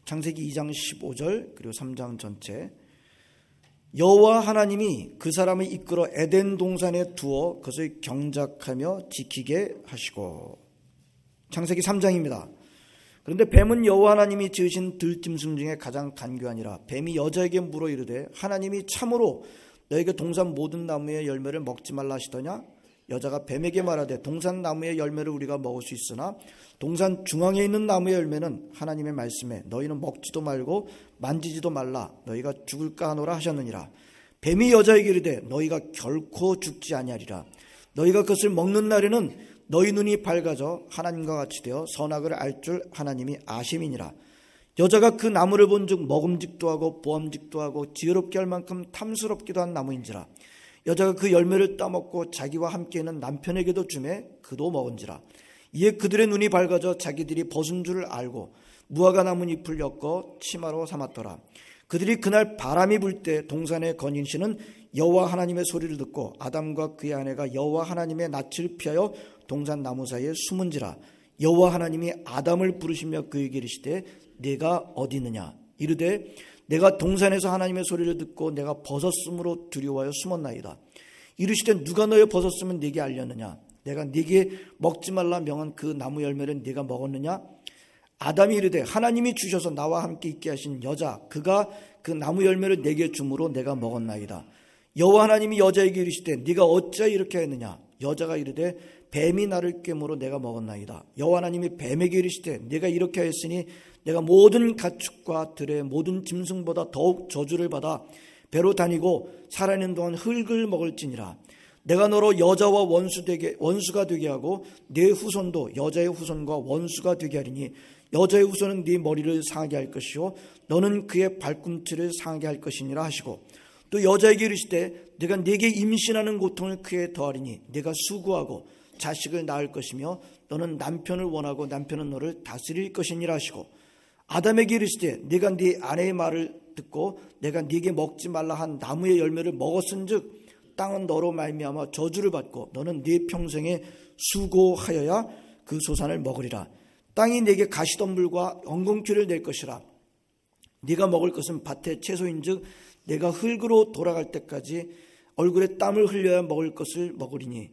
창세기 2장 15절 그리고 3장 전체. 여호와 하나님이 그 사람을 이끌어 에덴 동산에 두어 그것을 경작하며 지키게 하시고. 창세기 3장입니다. 그런데 뱀은 여호와 하나님이 지으신 들짐승 중에 가장 간교하니라. 뱀이 여자에게 물어 이르되 하나님이 참으로 너에게 동산 모든 나무의 열매를 먹지 말라 하시더냐? 여자가 뱀에게 말하되 동산 나무의 열매를 우리가 먹을 수 있으나 동산 중앙에 있는 나무의 열매는 하나님의 말씀에 너희는 먹지도 말고 만지지도 말라 너희가 죽을까 하노라 하셨느니라. 뱀이 여자에게 이르되 너희가 결코 죽지 아니하리라. 너희가 그것을 먹는 날에는 너희 눈이 밝아져 하나님과 같이 되어 선악을 알 줄 하나님이 아심이니라. 여자가 그 나무를 본즉 먹음직도 하고 보암직도 하고 지혜롭게 할 만큼 탐스럽기도 한 나무인지라. 여자가 그 열매를 따먹고 자기와 함께 있는 남편에게도 주매 그도 먹은지라. 이에 그들의 눈이 밝아져 자기들이 벗은 줄을 알고 무화과 나무 잎을 엮어 치마로 삼았더라. 그들이 그날 바람이 불 때 동산의 건인씨는 여호와 하나님의 소리를 듣고 아담과 그의 아내가 여호와 하나님의 낯을 피하여 동산 나무 사이에 숨은지라. 여호와 하나님이 아담을 부르시며 그에게 이르시되 네가 어디 있느냐? 이르되 내가 동산에서 하나님의 소리를 듣고 내가 벗었으므로 두려워하여 숨었나이다. 이르시되 누가 너의 벗었으면 네게 알렸느냐? 내가 네게 먹지 말라 명한 그 나무 열매를 네가 먹었느냐? 아담이 이르되 하나님이 주셔서 나와 함께 있게 하신 여자 그가 그 나무 열매를 내게 주므로 내가 먹었나이다. 여호와 하나님이 여자에게 이르시되 네가 어찌 이렇게 했느냐? 여자가 이르되 뱀이 나를 꿰므로 내가 먹었나이다. 여호와 하나님이 뱀에게 이르시되 네가 이렇게 하였으니 내가 모든 가축과 들의 모든 짐승보다 더욱 저주를 받아 배로 다니고 살아있는 동안 흙을 먹을지니라. 내가 너로 여자와 원수가 되게 하고 네 후손도 여자의 후손과 원수가 되게 하리니 여자의 후손은 네 머리를 상하게 할 것이요 너는 그의 발꿈치를 상하게 할 것이니라 하시고 또 여자에게 이르시되 내가 네게 임신하는 고통을 그에 더하리니 네가 수고하고 자식을 낳을 것이며 너는 남편을 원하고 남편은 너를 다스릴 것이니라 하시고 아담에게 이르시되 네가 네 아내의 말을 듣고 내가 네게 먹지 말라 한 나무의 열매를 먹었은즉 땅은 너로 말미암아 저주를 받고 너는 네 평생에 수고하여야 그 소산을 먹으리라. 땅이 네게 가시덤불과 엉겅퀴를 낼 것이라. 네가 먹을 것은 밭의 채소인즉 내가 흙으로 돌아갈 때까지 얼굴에 땀을 흘려야 먹을 것을 먹으리니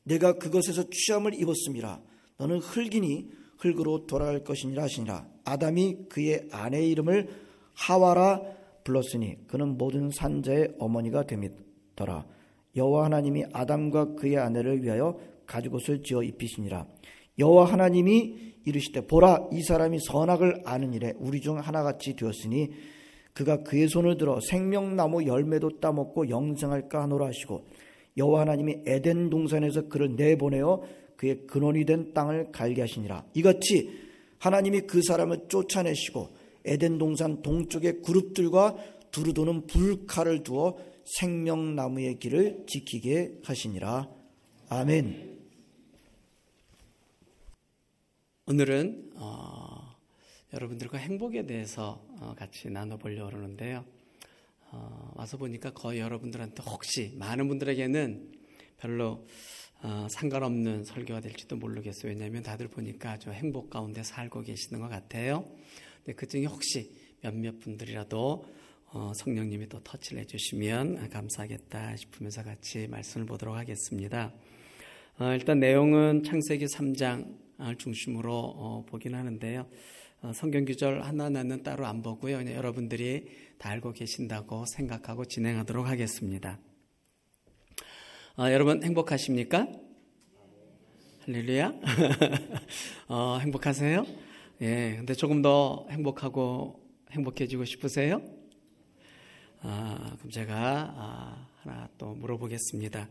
내가 그것에서 취함을 입었음이라. 너는 흙이니 흙으로 돌아갈 것이니라 하시니라. 아담이 그의 아내의 이름을 하와라 불렀으니 그는 모든 산자의 어머니가 됨이더라. 여호와 하나님이 아담과 그의 아내를 위하여 가죽옷을 지어 입히시니라. 여호와 하나님이 이르시되 보라 이 사람이 선악을 아는 일에 우리 중 하나같이 되었으니 그가 그의 손을 들어 생명나무 열매도 따먹고 영생할까 하노라 하시고 여호와 하나님이 에덴 동산에서 그를 내보내어 그의 근원이 된 땅을 갈게 하시니라. 이같이 하나님이 그 사람을 쫓아내시고 에덴 동산 동쪽의 그룹들과 두루 도는 불칼을 두어 생명나무의 길을 지키게 하시니라. 아멘. 오늘은 여러분들과 행복에 대해서 같이 나눠보려고 하는데요. 와서 보니까 거의 여러분들한테 혹시 많은 분들에게는 별로 상관없는 설교가 될지도 모르겠어요. 왜냐하면 다들 보니까 아주 행복 가운데 살고 계시는 것 같아요. 근데 그중에 혹시 몇몇 분들이라도 성령님이 또 터치를 해주시면 감사하겠다 싶으면서 같이 말씀을 보도록 하겠습니다. 일단 내용은 창세기 3장을 중심으로 보긴 하는데요. 성경 구절 하나하나는 따로 안 보고요. 그냥 여러분들이 다 알고 계신다고 생각하고 진행하도록 하겠습니다. 여러분 행복하십니까? 할렐루야. 행복하세요? 예. 근데 조금 더 행복해지고 싶으세요? 그럼 제가 하나 또 물어보겠습니다.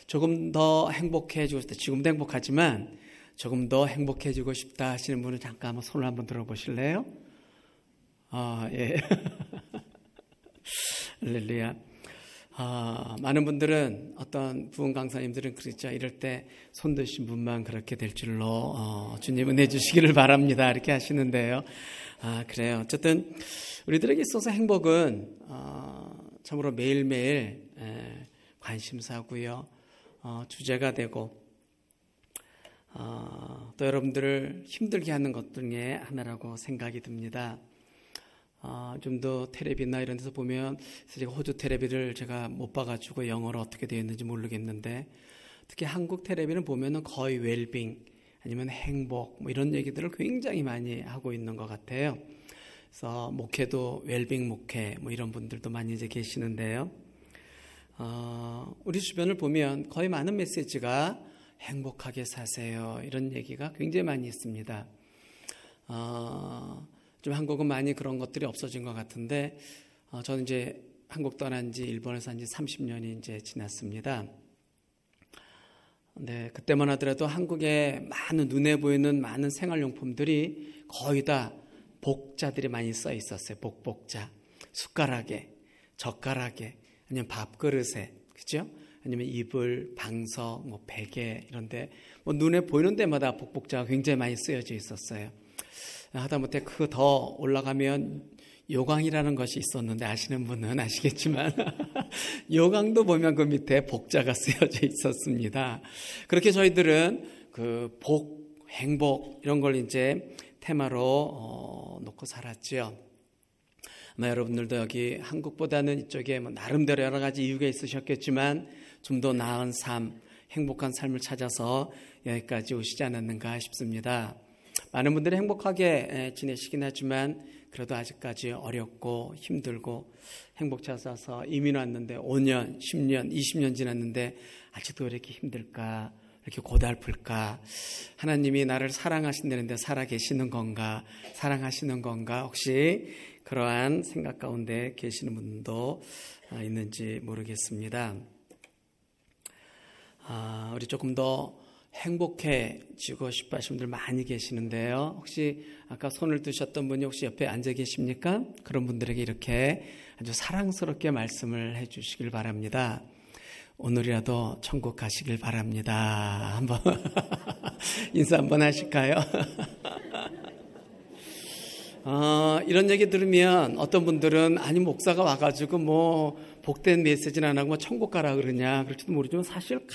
조금 더 행복해지고 싶다. 지금도 행복하지만 조금 더 행복해지고 싶다 하시는 분은 잠깐 한번 손을 한번 들어보실래요? 예. 할렐루야. 많은 분들은 어떤 부흥 강사님들은 그렇죠. 이럴 때 손 드신 분만 그렇게 될 줄로 주님 은혜 주시기를 바랍니다. 이렇게 하시는데요. 그래요. 어쨌든 우리들에게 있어서 행복은 참으로 매일매일 관심사고요. 주제가 되고 또 여러분들을 힘들게 하는 것 중에 하나라고 생각이 듭니다. 좀 더 텔레비나 이런 데서 보면, 제가 호주 텔레비를 제가 못 봐가지고 영어로 어떻게 되어 있는지 모르겠는데, 특히 한국 텔레비는 보면은 거의 웰빙 아니면 행복 뭐 이런 얘기들을 굉장히 많이 하고 있는 것 같아요. 그래서 목회도 웰빙 목회 뭐 이런 분들도 많이 이제 계시는데요. 우리 주변을 보면 거의 많은 메시지가 행복하게 사세요 이런 얘기가 굉장히 많이 있습니다. 좀 한국은 많이 그런 것들이 없어진 것 같은데, 저는 이제 한국 떠난 지 일본에서 한 지 30년이 이제 지났습니다. 네, 그때만 하더라도 한국에 많은 눈에 보이는 많은 생활용품들이 거의 다 복자들이 많이 써 있었어요. 복자, 숟가락에, 젓가락에, 아니면 밥그릇에, 그죠? 아니면 이불, 방석, 뭐 베개 이런데 뭐 눈에 보이는 데마다 복자가 굉장히 많이 쓰여져 있었어요. 하다못해 그 더 올라가면 요강이라는 것이 있었는데, 아시는 분은 아시겠지만 요강도 보면 그 밑에 복자가 쓰여져 있었습니다. 그렇게 저희들은 그 복, 행복 이런 걸 이제 테마로 놓고 살았죠. 아마 여러분들도 여기 한국보다는 이쪽에 뭐 나름대로 여러 가지 이유가 있으셨겠지만 좀 더 나은 삶, 행복한 삶을 찾아서 여기까지 오시지 않았는가 싶습니다. 많은 분들이 행복하게 지내시긴 하지만 그래도 아직까지 어렵고 힘들고, 행복 찾아서 이민 왔는데 5년, 10년, 20년 지났는데 아직도 왜 이렇게 힘들까, 이렇게 고달플까, 하나님이 나를 사랑하신다는데 살아계시는 건가, 사랑하시는 건가, 혹시 그러한 생각 가운데 계시는 분도 있는지 모르겠습니다. 우리 조금 더 행복해지고 싶어 하시는 분들 많이 계시는데요. 혹시 아까 손을 드셨던 분이 혹시 옆에 앉아 계십니까? 그런 분들에게 이렇게 아주 사랑스럽게 말씀을 해 주시길 바랍니다. 오늘이라도 천국 가시길 바랍니다. 한번 인사 한번 하실까요? 이런 얘기 들으면 어떤 분들은 아니 목사가 와가지고 뭐 복된 메시지는 안 하고 뭐 천국 가라 그러냐 그럴지도 모르지만, 사실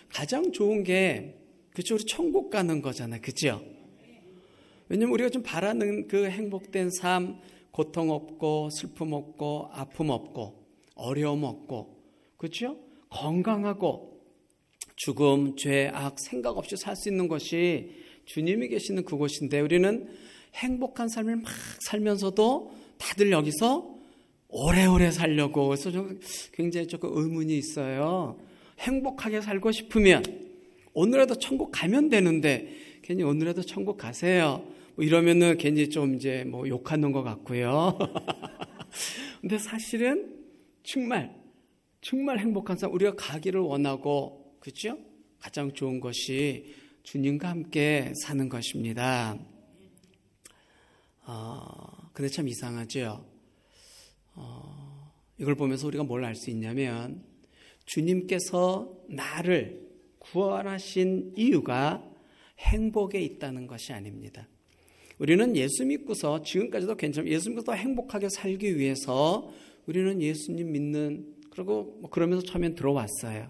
가장 좋은 게 그쵸, 우리 천국 가는 거잖아요. 그죠? 왜냐면 우리가 좀 바라는 그 행복된 삶, 고통 없고 슬픔 없고 아픔 없고 어려움 없고, 그죠? 건강하고 죽음, 죄, 악 생각 없이 살 수 있는 것이 주님이 계시는 그곳인데, 우리는 행복한 삶을 막 살면서도 다들 여기서 오래오래 살려고, 그래서 좀 굉장히 조금 의문이 있어요. 행복하게 살고 싶으면 오늘라도 천국 가면 되는데 괜히 오늘라도 천국 가세요 뭐 이러면은 괜히 좀 이제 뭐 욕하는 것 같고요. 근데 사실은 정말 행복한 삶, 우리가 가기를 원하고, 그렇죠? 가장 좋은 것이 주님과 함께 사는 것입니다. 근데 참 이상하죠. 이걸 보면서 우리가 뭘 알 수 있냐면, 주님께서 나를 구원하신 이유가 행복에 있다는 것이 아닙니다. 우리는 예수 믿고서 지금까지도 예수 믿고서 행복하게 살기 위해서 우리는 예수님 믿는, 그리고 그러면서 처음엔 들어왔어요.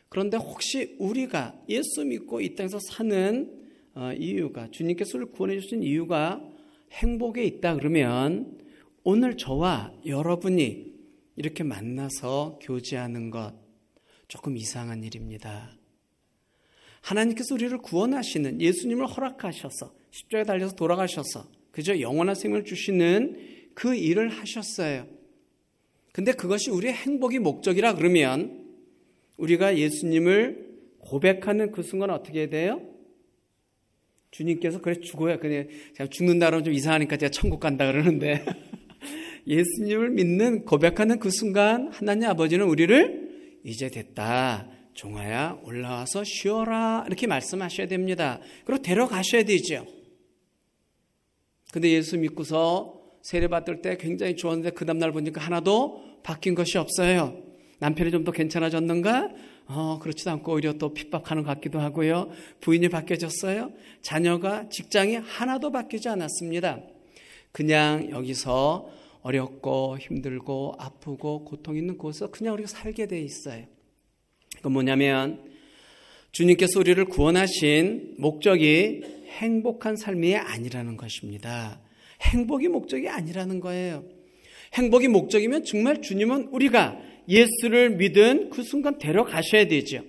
그런데 혹시 우리가 예수 믿고 이 땅에서 사는 이유가, 주님께서 우리를 구원해 주신 이유가 행복에 있다 그러면, 오늘 저와 여러분이 이렇게 만나서 교제하는 것 조금 이상한 일입니다. 하나님께서 우리를 구원하시는, 예수님을 허락하셔서 십자가에 달려서 돌아가셔서, 그저 영원한 생명을 주시는 그 일을 하셨어요. 근데 그것이 우리의 행복이 목적이라 그러면, 우리가 예수님을 고백하는 그 순간 어떻게 돼요? 주님께서 그래 죽어야, 그냥 제가 죽는다 그러면 좀 이상하니까 제가 천국 간다 그러는데 예수님을 믿는, 고백하는 그 순간 하나님 아버지는 우리를 이제 됐다, 종아야 올라와서 쉬어라, 이렇게 말씀하셔야 됩니다. 그리고 데려가셔야 되죠. 근데 예수 믿고서 세례받을 때 굉장히 좋았는데 그 다음날 보니까 하나도 바뀐 것이 없어요. 남편이 좀 더 괜찮아졌는가? 그렇지도 않고 오히려 또 핍박하는 것 같기도 하고요. 부인이 바뀌어졌어요. 자녀가, 직장이 하나도 바뀌지 않았습니다. 그냥 여기서 어렵고 힘들고 아프고 고통 있는 곳에서 그냥 우리가 살게 돼 있어요. 그건 뭐냐면, 주님께서 우리를 구원하신 목적이 행복한 삶이 아니라는 것입니다. 행복이 목적이 아니라는 거예요. 행복이 목적이면 정말 주님은 우리가 예수를 믿은 그 순간 데려가셔야 되죠.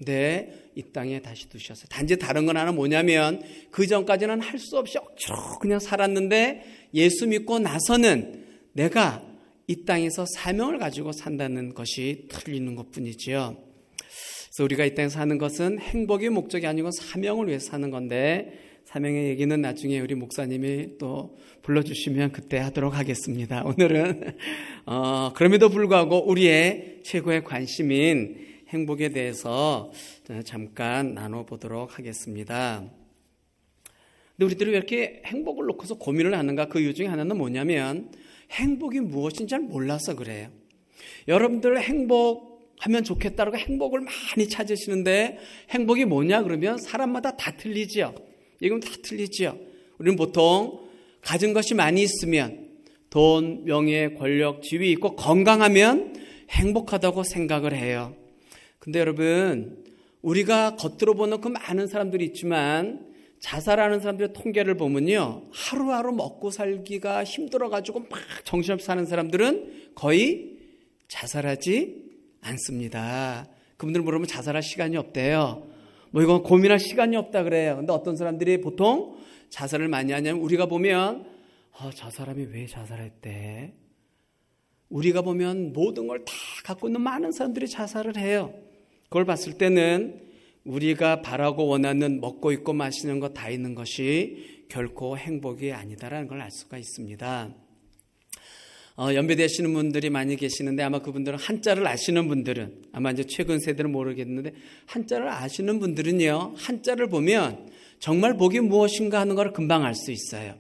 네, 이 땅에 다시 두셨어요. 단지 다른 건 하나 뭐냐면 그 전까지는 할 수 없이 억지로 그냥 살았는데 예수 믿고 나서는 내가 이 땅에서 사명을 가지고 산다는 것이 틀리는 것뿐이지요. 그래서 우리가 이 땅에서 사는 것은 행복이 목적이 아니고 사명을 위해서 사는 건데, 사명의 얘기는 나중에 우리 목사님이 또 불러주시면 그때 하도록 하겠습니다. 오늘은 그럼에도 불구하고 우리의 최고의 관심인 행복에 대해서 잠깐 나눠보도록 하겠습니다. 근데 우리들이 왜 이렇게 행복을 놓고서 고민을 하는가? 그 이유 중에 하나는 뭐냐면 행복이 무엇인지 잘 몰라서 그래요. 여러분들 행복하면 좋겠다고 행복을 많이 찾으시는데 행복이 뭐냐 그러면 사람마다 다 틀리죠. 이건 다 틀리죠. 우리는 보통 가진 것이 많이 있으면 돈, 명예, 권력, 지위 있고 건강하면 행복하다고 생각을 해요. 근데 여러분, 우리가 겉으로 보는 그 많은 사람들이 있지만 자살하는 사람들의 통계를 보면요, 하루하루 먹고 살기가 힘들어가지고 막 정신없이 사는 사람들은 거의 자살하지 않습니다. 그분들 물으면 자살할 시간이 없대요. 뭐 이건 고민할 시간이 없다 그래요. 근데 어떤 사람들이 보통 자살을 많이 하냐면 우리가 보면 저 사람이 왜 자살했대? 우리가 보면 모든 걸 다 갖고 있는 많은 사람들이 자살을 해요. 그걸 봤을 때는 우리가 바라고 원하는 먹고 입고 마시는 거 다 있는 것이 결코 행복이 아니다라는 걸 알 수가 있습니다. 연배되시는 분들이 많이 계시는데 아마 그분들은 한자를 아시는 분들은, 아마 이제 최근 세대는 모르겠는데 한자를 아시는 분들은요, 한자를 보면 정말 복이 무엇인가 하는 걸 금방 알 수 있어요.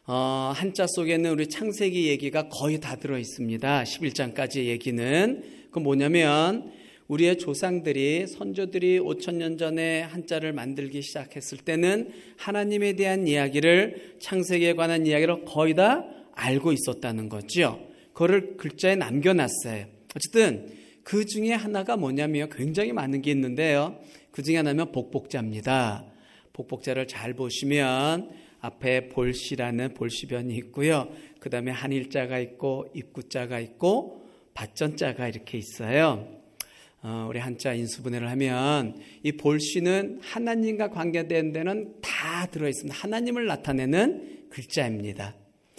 한자 속에는 우리 창세기 얘기가 거의 다 들어 있습니다. 11장까지의 얘기는. 그 뭐냐면 우리의 조상들이, 선조들이 5,000년 전에 한자를 만들기 시작했을 때는 하나님에 대한 이야기를, 창세기에 관한 이야기를 거의 다 알고 있었다는 거죠. 그거를 글자에 남겨놨어요. 어쨌든 그 중에 하나가 뭐냐면 굉장히 많은 게 있는데요. 그 중에 하나면 복복자입니다. 복복자를 잘 보시면 앞에 볼시라는 볼시변이 있고요. 그 다음에 한일자가 있고 입구자가 있고 밭전자가 이렇게 있어요. 우리 한자 인수분해를 하면 이 볼시는 하나님과 관계된 데는 다 들어있습니다. 하나님을 나타내는 글자입니다.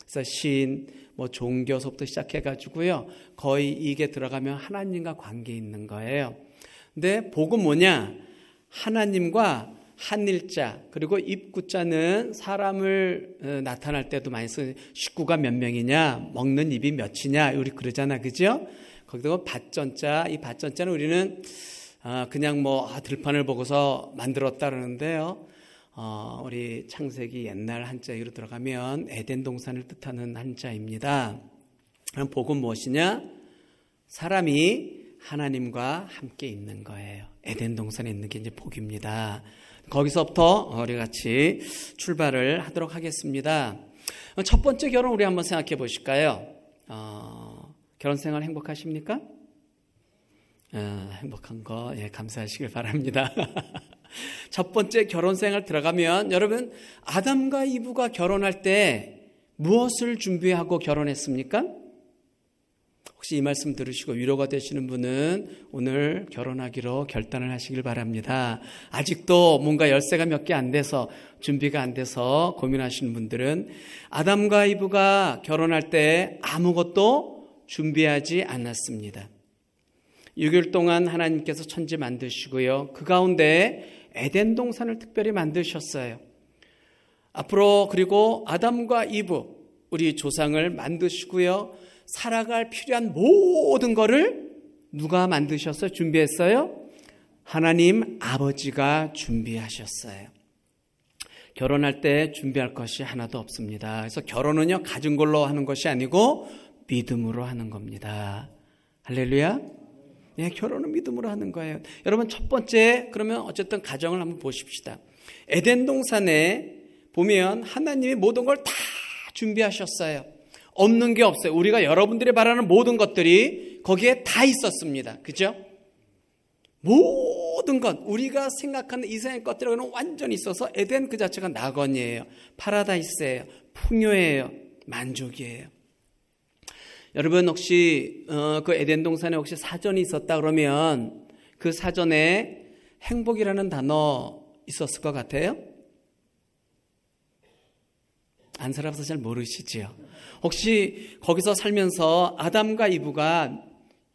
그래서 신, 종교서부터 시작해가지고요. 거의 이게 들어가면 하나님과 관계 있는 거예요. 근데 복은 뭐냐? 하나님과 한일자, 그리고 입구자는 사람을 나타날 때도 많이 쓰는, 식구가 몇 명이냐, 먹는 입이 몇이냐, 우리 그러잖아, 그죠? 거기다가 밭전자, 이 밭전자는 우리는 그냥 들판을 보고서 만들었다 그러는데요. 우리 창세기 옛날 한자로 들어가면 에덴 동산을 뜻하는 한자입니다. 그럼 복은 무엇이냐? 사람이 하나님과 함께 있는 거예요. 에덴 동산에 있는 게 이제 복입니다. 거기서부터 우리 같이 출발을 하도록 하겠습니다. 첫 번째 결혼 우리 한번 생각해 보실까요? 결혼 생활 행복하십니까? 행복한 거 감사하시길 바랍니다. 첫 번째 결혼 생활 들어가면 여러분, 아담과 이브가 결혼할 때 무엇을 준비하고 결혼했습니까? 혹시 이 말씀 들으시고 위로가 되시는 분은 오늘 결혼하기로 결단을 하시길 바랍니다. 아직도 뭔가 열쇠가 몇 개 안 돼서, 준비가 안 돼서 고민하시는 분들은 아담과 이브가 결혼할 때 아무것도 준비하지 않았습니다. 6일 동안 하나님께서 천지 만드시고요. 그 가운데 에덴 동산을 특별히 만드셨어요. 앞으로 그리고 아담과 이브, 우리 조상을 만드시고요. 살아갈 필요한 모든 것을 누가 만드셨어요? 준비했어요? 하나님 아버지가 준비하셨어요. 결혼할 때 준비할 것이 하나도 없습니다. 그래서 결혼은요, 가진 걸로 하는 것이 아니고 믿음으로 하는 겁니다. 할렐루야. 결혼은 믿음으로 하는 거예요. 여러분, 첫 번째, 그러면 어쨌든 가정을 한번 보십시다. 에덴 동산에 보면 하나님이 모든 걸 다 준비하셨어요. 없는 게 없어요. 우리가 여러분들이 바라는 모든 것들이 거기에 다 있었습니다. 그죠? 모든 것, 우리가 생각하는 이상의 것들하고는 완전히 있어서 에덴 그 자체가 낙원이에요. 파라다이스예요. 풍요해요. 만족이에요. 여러분 혹시 그 에덴 동산에 혹시 사전이 있었다 그러면 그 사전에 행복이라는 단어 있었을 것 같아요? 안 살아봐서 잘 모르시지요. 혹시 거기서 살면서 아담과 이브가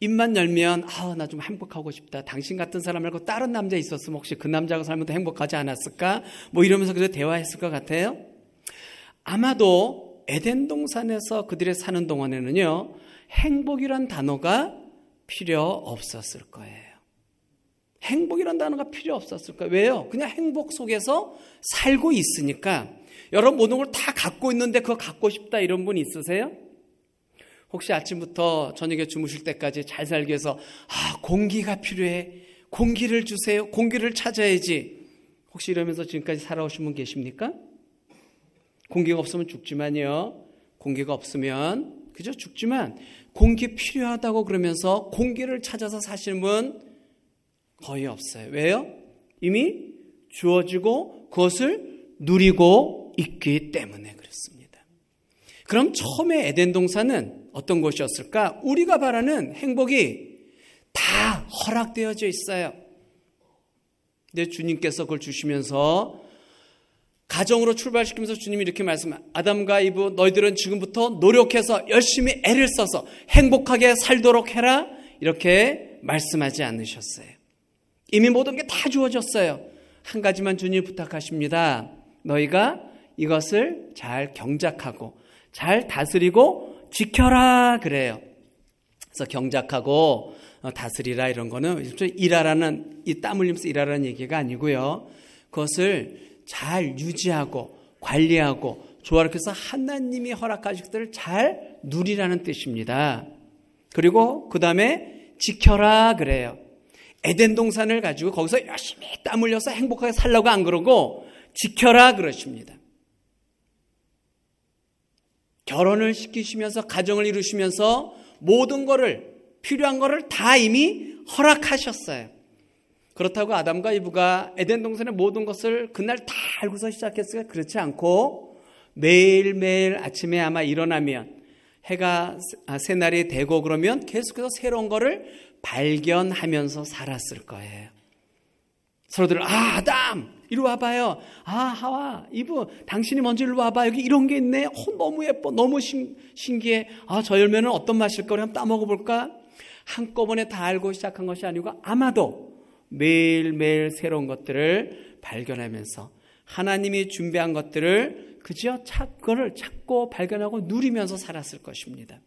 입만 열면 나 좀 행복하고 싶다. 당신 같은 사람 말고 다른 남자 있었으면 혹시 그 남자가 살면 더 행복하지 않았을까? 뭐 이러면서 그래서 대화했을 것 같아요. 아마도 에덴 동산에서 그들이 사는 동안에는요, 행복이란 단어가 필요 없었을 거예요. 행복이란 단어가 필요 없었을 거예요. 왜요? 그냥 행복 속에서 살고 있으니까. 여러분 모든 걸 다 갖고 있는데 그거 갖고 싶다 이런 분 있으세요? 혹시 아침부터 저녁에 주무실 때까지 잘 살기 위해서 공기가 필요해. 공기를 주세요. 공기를 찾아야지. 혹시 이러면서 지금까지 살아오신 분 계십니까? 공기가 없으면 죽지만요. 공기가 없으면 그죠? 죽지만 공기 필요하다고 그러면서 공기를 찾아서 사시는 분 거의 없어요. 왜요? 이미 주어지고 그것을 누리고 있기 때문에 그렇습니다. 그럼 처음에 에덴 동산은 어떤 곳이었을까? 우리가 바라는 행복이 다 허락되어져 있어요. 근데 주님께서 그걸 주시면서 가정으로 출발시키면서 주님이 이렇게 말씀해요. 아담과 이브 너희들은 지금부터 노력해서 열심히 애를 써서 행복하게 살도록 해라. 이렇게 말씀하지 않으셨어요. 이미 모든 게 다 주어졌어요. 한 가지만 주님이 부탁하십니다. 너희가 이것을 잘 경작하고 잘 다스리고 지켜라 그래요. 그래서 경작하고 다스리라 이런 거는 일하라는 이 땀 흘리면서 일하라는 얘기가 아니고요. 그것을 잘 유지하고 관리하고 조화롭게 해서 하나님이 허락하신 것들을 잘 누리라는 뜻입니다. 그리고 그 다음에 지켜라 그래요. 에덴 동산을 가지고 거기서 열심히 땀 흘려서 행복하게 살라고 안 그러고 지켜라 그러십니다. 결혼을 시키시면서 가정을 이루시면서 모든 거를 필요한 거를 다 이미 허락하셨어요. 그렇다고 아담과 이브가 에덴 동산의 모든 것을 그날 다 알고서 시작했을까? 그렇지 않고 매일매일 아침에 아마 일어나면 해가 새날이 되고 그러면 계속해서 새로운 거를 발견하면서 살았을 거예요. 서로들 아담 이리 와봐요. 하와 이브 당신이 먼저 이리 와봐. 여기 이런 게 있네. 너무 예뻐. 너무 신기해. 저 열매는 어떤 맛일까? 우리 한번 따먹어볼까? 한꺼번에 다 알고 시작한 것이 아니고 아마도 매일매일 새로운 것들을 발견하면서 하나님이 준비한 것들을 그거를 찾고 발견하고 누리면서 살았을 것입니다.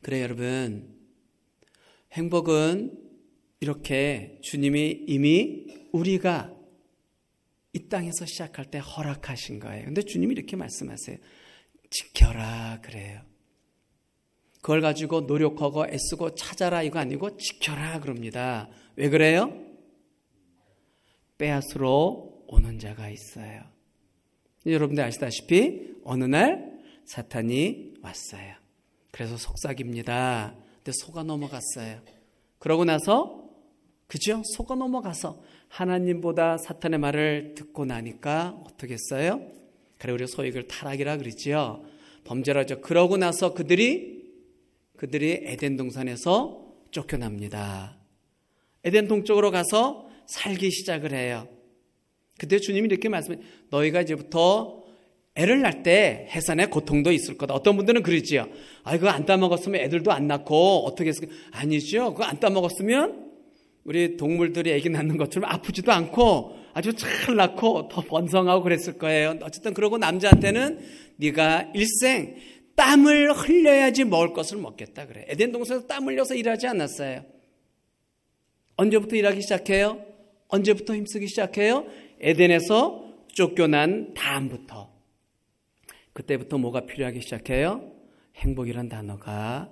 그래 여러분, 행복은 이렇게 주님이 이미 우리가 이 땅에서 시작할 때 허락하신 거예요. 근데 주님이 이렇게 말씀하세요. 지켜라 그래요. 그걸 가지고 노력하고 애쓰고 찾아라 이거 아니고 지켜라 그럽니다. 왜 그래요? 빼앗으러 오는 자가 있어요. 여러분들 아시다시피 어느 날 사탄이 왔어요. 그래서 속삭입니다. 근데 속아 넘어갔어요. 그러고 나서 속아 넘어가서 하나님보다 사탄의 말을 듣고 나니까 어떻게 했어요? 그래 우리 소위 그걸 타락이라 그러지요. 범죄라죠. 그러고 나서 그들이 에덴 동산에서 쫓겨납니다. 에덴 동쪽으로 가서 살기 시작을 해요. 그때 주님이 이렇게 말씀해요. 너희가 이제부터 애를 낳을 때 해산의 고통도 있을 거다. 어떤 분들은 그러지요. 그거 안 따먹었으면 애들도 안 낳고 어떻게 했을까? 아니죠. 그거 안 따먹었으면 우리 동물들이 애기 낳는 것처럼 아프지도 않고 아주 잘 낳고 더 번성하고 그랬을 거예요. 어쨌든 그러고 남자한테는 네가 일생 땀을 흘려야지 먹을 것을 먹겠다 그래. 에덴 동산에서 땀 흘려서 일하지 않았어요. 언제부터 일하기 시작해요? 언제부터 힘쓰기 시작해요? 에덴에서 쫓겨난 다음부터. 그때부터 뭐가 필요하기 시작해요? 행복이란 단어가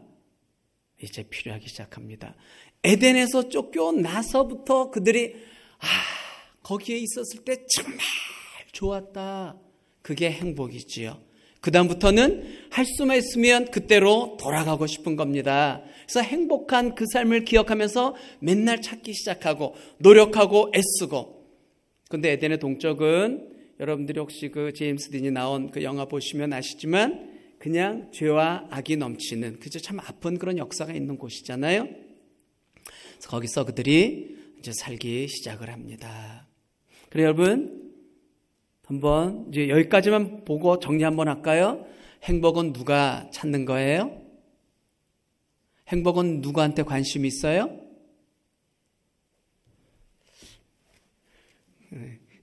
이제 필요하기 시작합니다. 에덴에서 쫓겨나서부터 그들이 거기에 있었을 때 정말 좋았다. 그게 행복이지요. 그 다음부터는 할 수만 있으면 그때로 돌아가고 싶은 겁니다. 그래서 행복한 그 삶을 기억하면서 맨날 찾기 시작하고 노력하고 애쓰고. 근데 에덴의 동쪽은 여러분들이 혹시 그 제임스 딘이 나온 그 영화 보시면 아시지만 그냥 죄와 악이 넘치는 그저 참 아픈 그런 역사가 있는 곳이잖아요. 그래서 거기서 그들이 이제 살기 시작을 합니다. 그래 여러분 한번 이제 여기까지만 보고 정리 한번 할까요? 행복은 누가 찾는 거예요? 행복은 누구한테 관심이 있어요?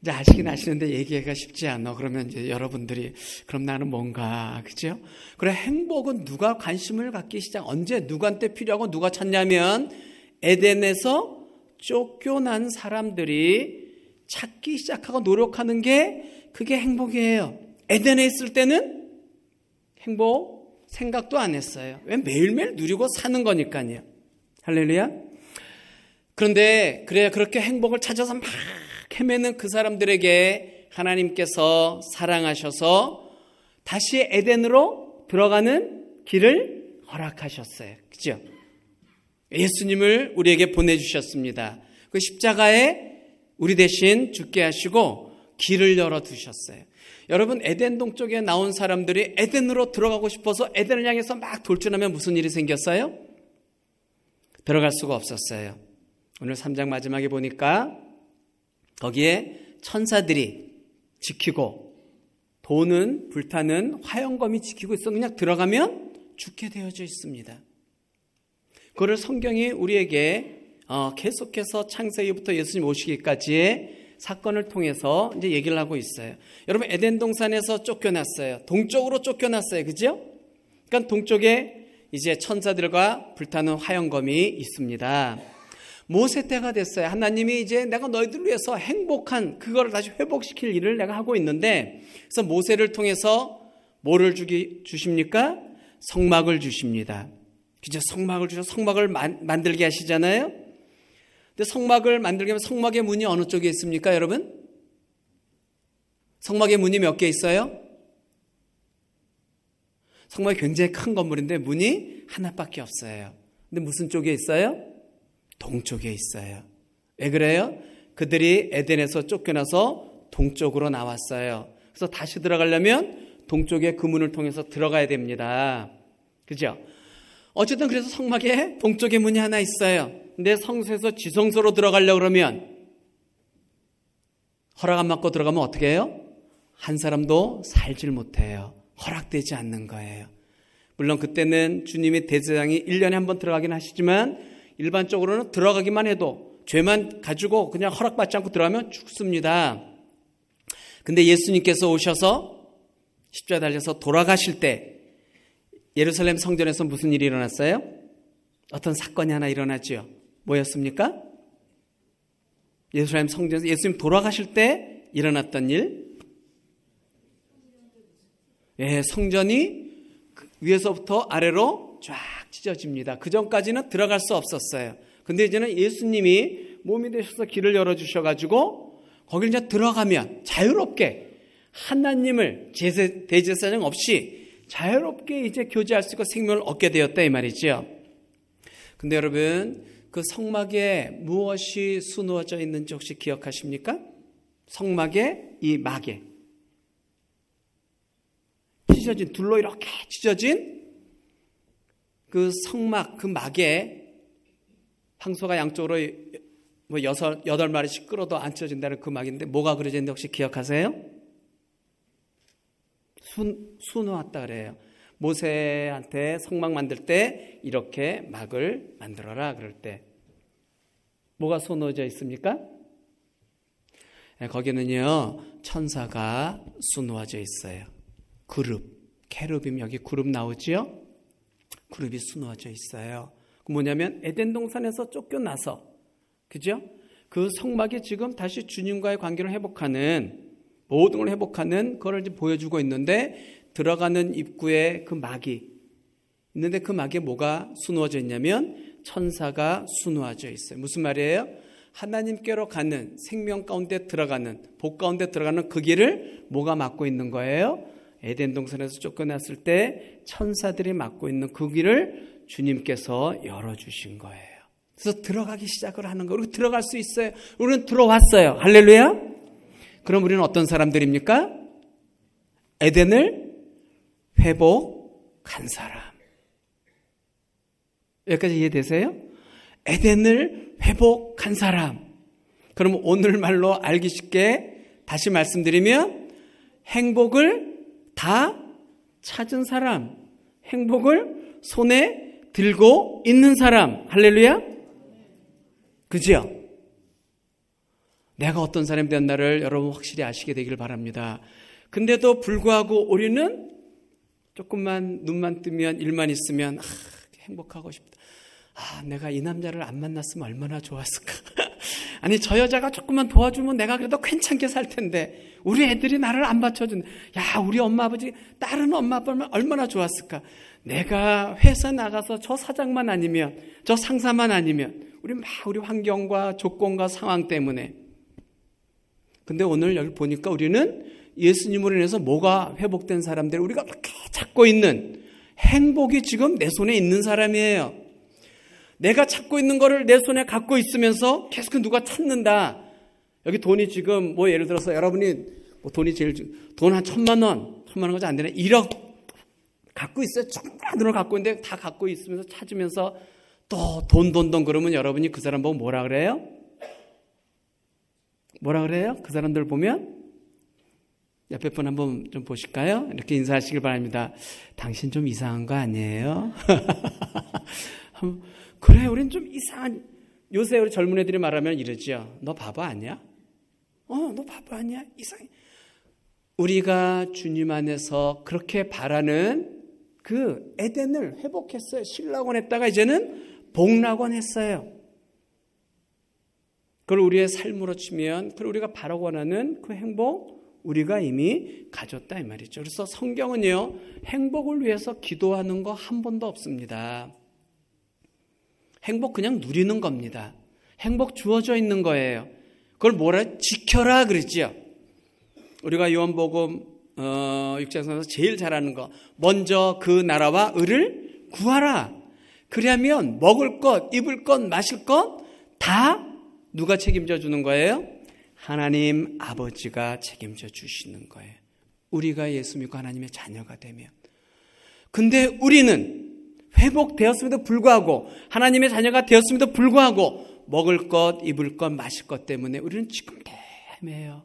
이제 아시긴 아시는데 얘기하기가 쉽지 않아. 그러면 이제 여러분들이 그럼 나는 뭔가 그죠? 그래 행복은 누가 관심을 갖기 시작 언제 누구한테 필요하고 누가 찾냐면 에덴에서 쫓겨난 사람들이 찾기 시작하고 노력하는 게 그게 행복이에요. 에덴에 있을 때는 행복 생각도 안 했어요. 왜 매일매일 누리고 사는 거니까요. 할렐루야. 그런데 그래 그렇게 행복을 찾아서 막 헤매는 그 사람들에게 하나님께서 사랑하셔서 다시 에덴으로 들어가는 길을 허락하셨어요. 그죠? 예수님을 우리에게 보내주셨습니다. 그 십자가에 우리 대신 죽게 하시고 길을 열어두셨어요. 여러분 에덴 동쪽에 나온 사람들이 에덴으로 들어가고 싶어서 에덴을 향해서 막 돌진하면 무슨 일이 생겼어요? 들어갈 수가 없었어요. 오늘 3장 마지막에 보니까 거기에 천사들이 지키고 도는 불타는 화영검이 지키고 있어 그냥 들어가면 죽게 되어져 있습니다. 그거를 성경이 우리에게 계속해서 창세기부터 예수님 오시기까지의 사건을 통해서 이제 얘기를 하고 있어요. 여러분 에덴 동산에서 쫓겨났어요. 동쪽으로 쫓겨났어요. 그죠? 그러니까 동쪽에 이제 천사들과 불타는 화영검이 있습니다. 모세 때가 됐어요. 하나님이 이제 내가 너희들을 위해서 행복한 그거를 다시 회복시킬 일을 내가 하고 있는데 그래서 모세를 통해서 뭐를 주십니까? 성막을 주십니다. 그죠? 성막을 주셔서 성막을 만들게 하시잖아요. 근데 성막을 만들게 하면 성막의 문이 어느 쪽에 있습니까, 여러분? 성막의 문이 몇 개 있어요? 성막이 굉장히 큰 건물인데 문이 하나밖에 없어요. 근데 무슨 쪽에 있어요? 동쪽에 있어요. 왜 그래요? 그들이 에덴에서 쫓겨나서 동쪽으로 나왔어요. 그래서 다시 들어가려면 동쪽의 그 문을 통해서 들어가야 됩니다. 그죠? 어쨌든 그래서 성막에 동쪽의 문이 하나 있어요. 근데 성소에서 지성소로 들어가려고 그러면 허락 안 받고 들어가면 어떻게 해요? 한 사람도 살질 못해요. 허락되지 않는 거예요. 물론 그때는 주님의 대제사장이 1년에 한 번 들어가긴 하시지만 일반적으로는 들어가기만 해도 죄만 가지고 그냥 허락받지 않고 들어가면 죽습니다. 근데 예수님께서 오셔서 십자가에 달려서 돌아가실 때 예루살렘 성전에서 무슨 일이 일어났어요? 어떤 사건이 하나 일어났죠. 뭐였습니까? 예루살렘 성전에서 예수님 돌아가실 때 일어났던 일. 예, 성전이 위에서부터 아래로 쫙 찢어집니다. 그 전까지는 들어갈 수 없었어요. 근데 이제는 예수님이 몸이 되셔서 길을 열어주셔가지고 거길 이제 들어가면 자유롭게 하나님을 대제사장 없이 자유롭게 이제 교제할 수 있고 생명을 얻게 되었다 이 말이죠. 근데 여러분 그 성막에 무엇이 수놓아져 있는지 혹시 기억하십니까? 성막에 이 막에 찢어진 둘로 이렇게 찢어진 그 성막 그 막에 황소가 양쪽으로 뭐 8마리씩 끌어도 안 찢어진다는 그 막인데 뭐가 그려져 있는지 혹시 기억하세요? 수놓았다 그래요. 모세한테 성막 만들 때 이렇게 막을 만들어라 그럴 때 뭐가 수놓아져 있습니까? 거기는요 천사가 수놓아져 있어요. 그룹, 케루빔 여기 그룹 나오지요? 그룹이 수놓아져 있어요. 뭐냐면 에덴 동산에서 쫓겨나서 그죠? 그 성막이 지금 다시 주님과의 관계를 회복하는 모든 걸 회복하는 그걸 이제 보여주고 있는데 들어가는 입구에 그 막이 있는데 그 막에 뭐가 수놓아져 있냐면 천사가 수놓아져 있어요. 무슨 말이에요? 하나님께로 가는 생명 가운데 들어가는 복 가운데 들어가는 그 길을 뭐가 막고 있는 거예요? 에덴 동산에서 쫓겨났을 때 천사들이 막고 있는 그 길을 주님께서 열어주신 거예요. 그래서 들어가기 시작을 하는 거예요. 우리 들어갈 수 있어요. 우리는 들어왔어요. 할렐루야. 그럼 우리는 어떤 사람들입니까? 에덴을 회복한 사람. 여기까지 이해되세요? 에덴을 회복한 사람. 그럼 오늘 말로 알기 쉽게 다시 말씀드리면 행복을 다 찾은 사람, 행복을 손에 들고 있는 사람. 할렐루야? 그죠? 내가 어떤 사람이 됐나를 여러분 확실히 아시게 되기를 바랍니다. 근데도 불구하고 우리는 조금만 눈만 뜨면 일만 있으면 행복하고 싶다. 내가 이 남자를 안 만났으면 얼마나 좋았을까. 아니 저 여자가 조금만 도와주면 내가 그래도 괜찮게 살 텐데 우리 애들이 나를 안 받쳐준다. 야 우리 엄마 아버지 다른 엄마 아빠면 얼마나 좋았을까. 내가 회사 나가서 저 사장만 아니면 저 상사만 아니면 우리 환경과 조건과 상황 때문에. 근데 오늘 여기 보니까 우리는 예수님으로 인해서 뭐가 회복된 사람들, 우리가 그렇게 찾고 있는 행복이 지금 내 손에 있는 사람이에요. 내가 찾고 있는 거를 내 손에 갖고 있으면서 계속 누가 찾는다. 여기 돈이 지금 예를 들어서 여러분이 돈이 돈 한 1,000만 원 가지 안 되네. 1억 갖고 있어요. 정말 돈을 갖고 있는데 다 갖고 있으면서 찾으면서 또 돈 그러면 여러분이 그 사람 보고 뭐라 그래요? 뭐라 그래요? 그 사람들 보면 옆에 분 한번 좀 보실까요? 이렇게 인사하시길 바랍니다. 당신 좀 이상한 거 아니에요? 그래, 우린 좀 이상한. 요새 우리 젊은 애들이 말하면 이러죠. 너 바보 아니야? 너 바보 아니야? 이상해. 우리가 주님 안에서 그렇게 바라는 그 에덴을 회복했어요. 신라곤 했다가 이제는 복락원 했어요. 그걸 우리의 삶으로 치면, 그걸 우리가 바라고 원하는 그 행복, 우리가 이미 가졌다 이 말이죠. 그래서 성경은요, 행복을 위해서 기도하는 거 한 번도 없습니다. 행복 그냥 누리는 겁니다. 행복 주어져 있는 거예요. 그걸 뭐라? 지켜라 그러죠. 우리가 요한복음 6장에서 제일 잘하는 거, 먼저 그 나라와 의를 구하라. 그러면 먹을 것, 입을 것, 마실 것 다 누가 책임져 주는 거예요? 하나님 아버지가 책임져 주시는 거예요. 우리가 예수 믿고 하나님의 자녀가 되면. 근데 우리는 회복되었음에도 불구하고, 하나님의 자녀가 되었음에도 불구하고 먹을 것, 입을 것, 마실 것 때문에 우리는 지금도 헤매요.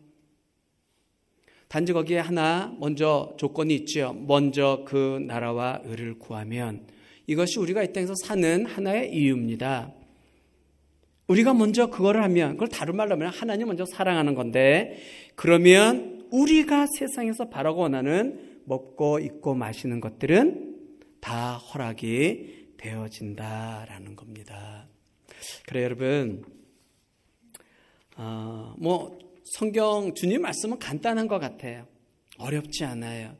단지 거기에 하나 먼저 조건이 있죠. 먼저 그 나라와 의를 구하면. 이것이 우리가 이 땅에서 사는 하나의 이유입니다. 우리가 먼저 그걸 하면, 그걸 다른 말로 하면 하나님 먼저 사랑하는 건데, 그러면 우리가 세상에서 바라고 원하는 먹고 입고 마시는 것들은 다 허락이 되어진다라는 겁니다. 그래 여러분, 성경 주님 말씀은 간단한 것 같아요. 어렵지 않아요.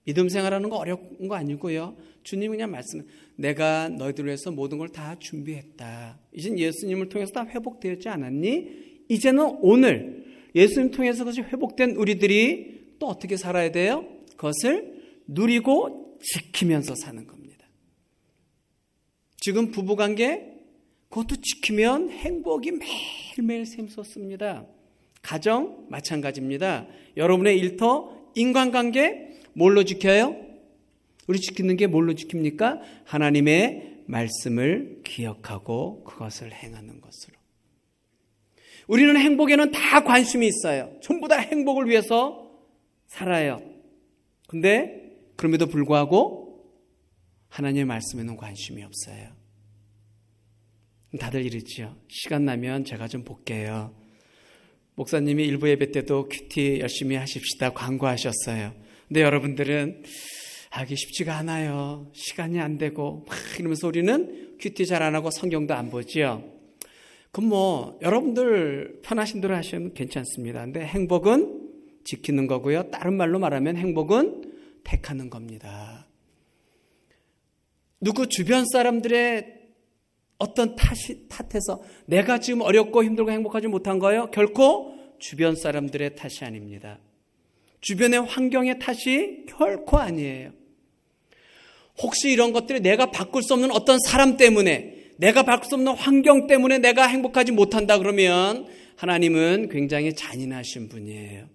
믿음 생활하는 거 어려운 거 아니고요. 주님이 그냥 말씀, 내가 너희들을 위해서 모든 걸 다 준비했다. 이젠 예수님을 통해서 다 회복되었지 않았니? 이제는 오늘 예수님 통해서 그것이 회복된 우리들이 또 어떻게 살아야 돼요? 그것을 누리고 지키면서 사는 겁니다. 지금 부부관계 그것도 지키면 행복이 매일매일 샘솟습니다. 가정 마찬가지입니다. 여러분의 일터, 인간관계 뭘로 지켜요? 우리 지키는 게 뭘로 지킵니까? 하나님의 말씀을 기억하고 그것을 행하는 것으로. 우리는 행복에는 다 관심이 있어요. 전부 다 행복을 위해서 살아요. 근데 그럼에도 불구하고 하나님의 말씀에는 관심이 없어요. 다들 이러지요. 시간 나면 제가 좀 볼게요. 목사님이 일부 예배 때도 큐티 열심히 하십시다 광고하셨어요. 근데 여러분들은 하기 쉽지가 않아요. 시간이 안 되고 막 이러면서 우리는 큐티 잘 안 하고 성경도 안 보지요. 그럼 여러분들 편하신 대로 하시면 괜찮습니다. 근데 행복은 지키는 거고요. 다른 말로 말하면 행복은 택하는 겁니다. 누구 주변 사람들의 어떤 탓에서 내가 지금 어렵고 힘들고 행복하지 못한 거예요? 결코 주변 사람들의 탓이 아닙니다. 주변의 환경의 탓이 결코 아니에요. 혹시 이런 것들이 내가 바꿀 수 없는 어떤 사람 때문에, 내가 바꿀 수 없는 환경 때문에 내가 행복하지 못한다 그러면 하나님은 굉장히 잔인하신 분이에요.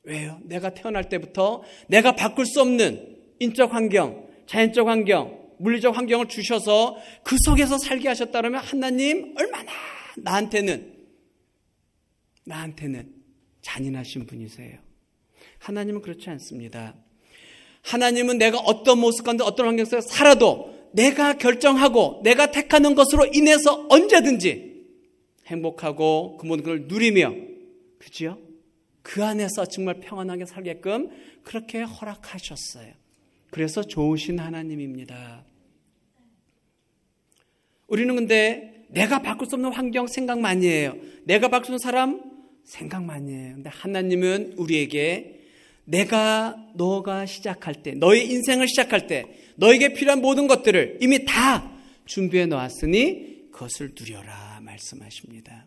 왜요? 내가 태어날 때부터 내가 바꿀 수 없는 인적 환경, 자연적 환경, 물리적 환경을 주셔서 그 속에서 살게 하셨다 그러면 하나님 얼마나 나한테는 잔인하신 분이세요. 하나님은 그렇지 않습니다. 하나님은 내가 어떤 모습 가운데 어떤 환경 속에서 살아도 내가 결정하고 내가 택하는 것으로 인해서 언제든지 행복하고 그 모든 걸 누리며, 그죠? 그 안에서 정말 평안하게 살게끔 그렇게 허락하셨어요. 그래서 좋으신 하나님입니다. 우리는 근데 내가 바꿀 수 없는 환경 생각 많이 해요. 내가 바꿀 수 없는 사람 생각 많이 해요. 근데 하나님은 우리에게 너가 시작할 때, 너의 인생을 시작할 때 너에게 필요한 모든 것들을 이미 다 준비해 놓았으니 그것을 누려라 말씀하십니다.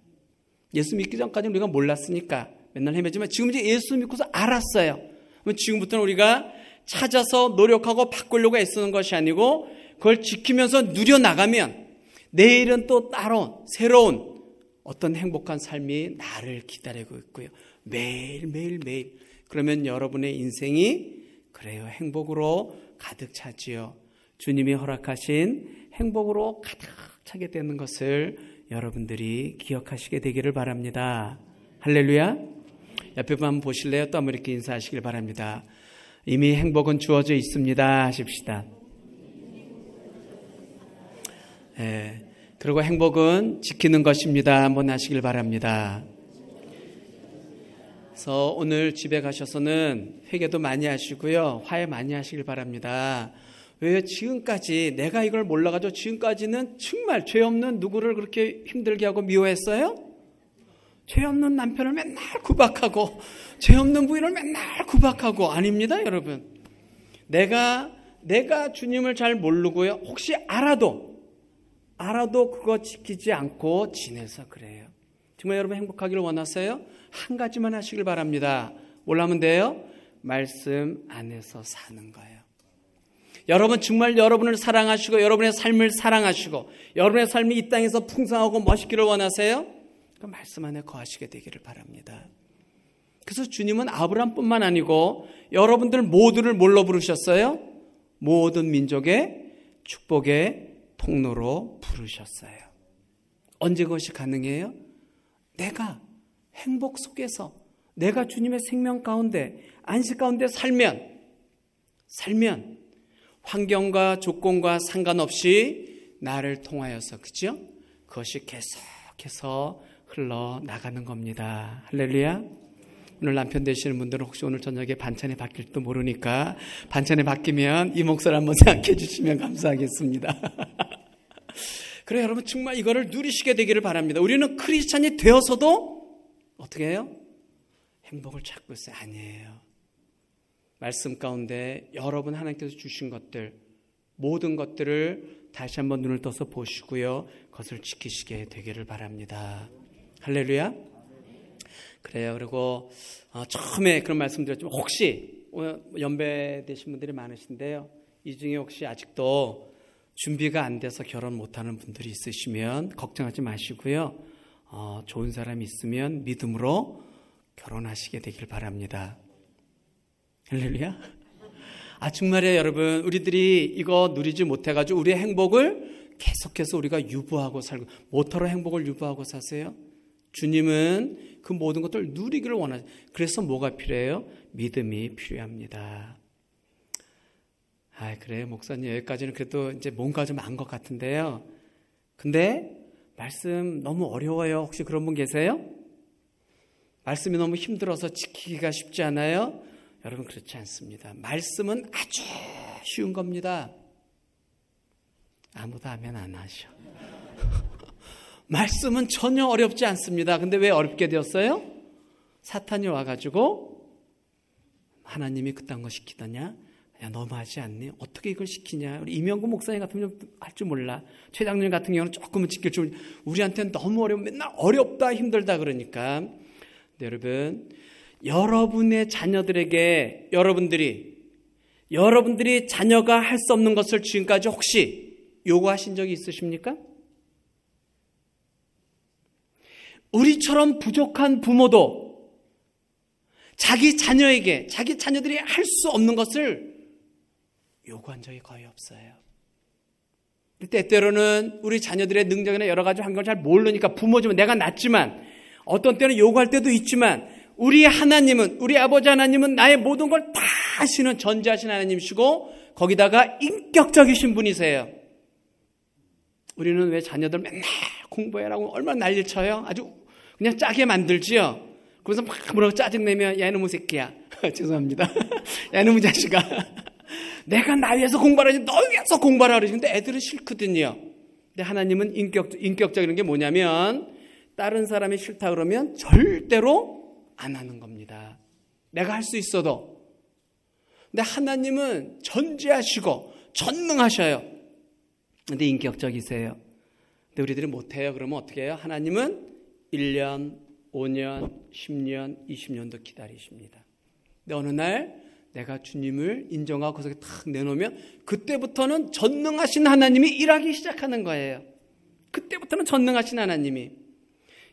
예수 믿기 전까지는 우리가 몰랐으니까 맨날 헤매지만 지금 이제 예수 믿고서 알았어요. 그럼 지금부터는 우리가 찾아서 노력하고 바꾸려고 애쓰는 것이 아니고 그걸 지키면서 누려나가면 내일은 또 따로 새로운 어떤 행복한 삶이 나를 기다리고 있고요. 매일 그러면 여러분의 인생이 그래요, 행복으로 가득 차지요. 주님이 허락하신 행복으로 가득 차게 되는 것을 여러분들이 기억하시게 되기를 바랍니다. 할렐루야. 옆에 한번 보실래요? 또 한번 이렇게 인사하시길 바랍니다. 이미 행복은 주어져 있습니다 하십시다. 네. 그리고 행복은 지키는 것입니다 한번 하시길 바랍니다. 그래서 오늘 집에 가셔서는 회개도 많이 하시고요, 화해 많이 하시길 바랍니다. 왜 지금까지 내가 이걸 몰라가지고 지금까지는 정말 죄 없는 누구를 그렇게 힘들게 하고 미워했어요? 죄 없는 남편을 맨날 구박하고 죄 없는 부인을 맨날 구박하고, 아닙니다 여러분. 내가 주님을 잘 모르고요, 혹시 알아도 그거 지키지 않고 지내서 그래요. 정말 여러분 행복하기를 원하세요? 한 가지만 하시길 바랍니다. 뭘 하면 돼요? 말씀 안에서 사는 거예요. 여러분 정말 여러분을 사랑하시고 여러분의 삶을 사랑하시고 여러분의 삶이 이 땅에서 풍성하고 멋있기를 원하세요? 그 말씀 안에 거하시게 되기를 바랍니다. 그래서 주님은 아브라함뿐만 아니고 여러분들 모두를 뭘로 부르셨어요? 모든 민족의 축복의 통로로 부르셨어요. 언제 그것이 가능해요? 내가 행복 속에서 내가 주님의 생명 가운데 안식 가운데 살면 환경과 조건과 상관없이 나를 통하여서, 그죠? 그것이 계속해서 흘러나가는 겁니다. 할렐루야. 오늘 남편 되시는 분들은 혹시 오늘 저녁에 반찬이 바뀔지도 모르니까 반찬이 바뀌면 이 목소리 한번 생각해 주시면 감사하겠습니다. 그래 여러분 정말 이거를 누리시게 되기를 바랍니다. 우리는 크리스찬이 되어서도 어떻게 해요? 행복을 찾고 있어요? 아니에요. 말씀 가운데 여러분 하나님께서 주신 것들, 모든 것들을 다시 한번 눈을 떠서 보시고요, 그것을 지키시게 되기를 바랍니다. 할렐루야. 그래요. 그리고 처음에 그런 말씀드렸지만 혹시 연배되신 분들이 많으신데요, 이 중에 혹시 아직도 준비가 안 돼서 결혼 못하는 분들이 있으시면 걱정하지 마시고요, 좋은 사람이 있으면 믿음으로 결혼하시게 되길 바랍니다. 할렐루야. 정말이에요 여러분. 우리들이 이거 누리지 못해가지고 우리의 행복을 계속해서 우리가 유보하고 살고, 뭐하러 행복을 유보하고 사세요? 주님은 그 모든 것들을 누리기를 원하죠. 그래서 뭐가 필요해요? 믿음이 필요합니다. 그래요 목사님, 여기까지는 그래도 이제 뭔가 좀 안 것 같은데요, 근데 말씀 너무 어려워요. 혹시 그런 분 계세요? 말씀이 너무 힘들어서 지키기가 쉽지 않아요? 여러분 그렇지 않습니다. 말씀은 아주 쉬운 겁니다. 아무도 아멘 안 하셔. 말씀은 전혀 어렵지 않습니다. 근데 왜 어렵게 되었어요? 사탄이 와가지고 하나님이 그딴 거 시키더냐? 야, 너무하지 않니? 어떻게 이걸 시키냐? 우리 이명구 목사님 같으면 할 줄 몰라. 최 장로님 같은 경우는 조금은 지킬 줄, 우리한테는 너무 어려워. 맨날 어렵다 힘들다 그러니까. 여러분, 여러분의 자녀들에게 여러분들이 자녀가 할 수 없는 것을 지금까지 혹시 요구하신 적이 있으십니까? 우리처럼 부족한 부모도 자기 자녀에게 자기 자녀들이 할 수 없는 것을 요구한 적이 거의 없어요. 때때로는 우리 자녀들의 능력이나 여러 가지 한 걸 잘 모르니까 부모지만 내가 낫지만 어떤 때는 요구할 때도 있지만 우리 하나님은, 우리 아버지 하나님은 나의 모든 걸 다 하시는 전지하신 하나님이시고 거기다가 인격적이신 분이세요. 우리는 왜 자녀들 맨날 공부해라고 얼마나 난리를 쳐요? 아주 그냥 짜게 만들지요. 그래서 막 뭐라고 짜증내면 야 이놈의 새끼야. 죄송합니다. 야 이놈의 자식아. 내가 나 위해서 공부하라지 너 위해서 공부하라 그러시는데 애들은 싫거든요. 근데 하나님은 인격적인 게 뭐냐면 다른 사람이 싫다 그러면 절대로 안 하는 겁니다. 내가 할 수 있어도. 근데 하나님은 전지하시고 전능하셔요. 근데 인격적이세요. 근데 우리들이 못해요. 그러면 어떻게 해요? 하나님은 1년, 5년, 10년, 20년도 기다리십니다. 근데 어느 날 내가 주님을 인정하고 그 속에 탁 내놓으면 그때부터는 전능하신 하나님이 일하기 시작하는 거예요. 그때부터는 전능하신 하나님이.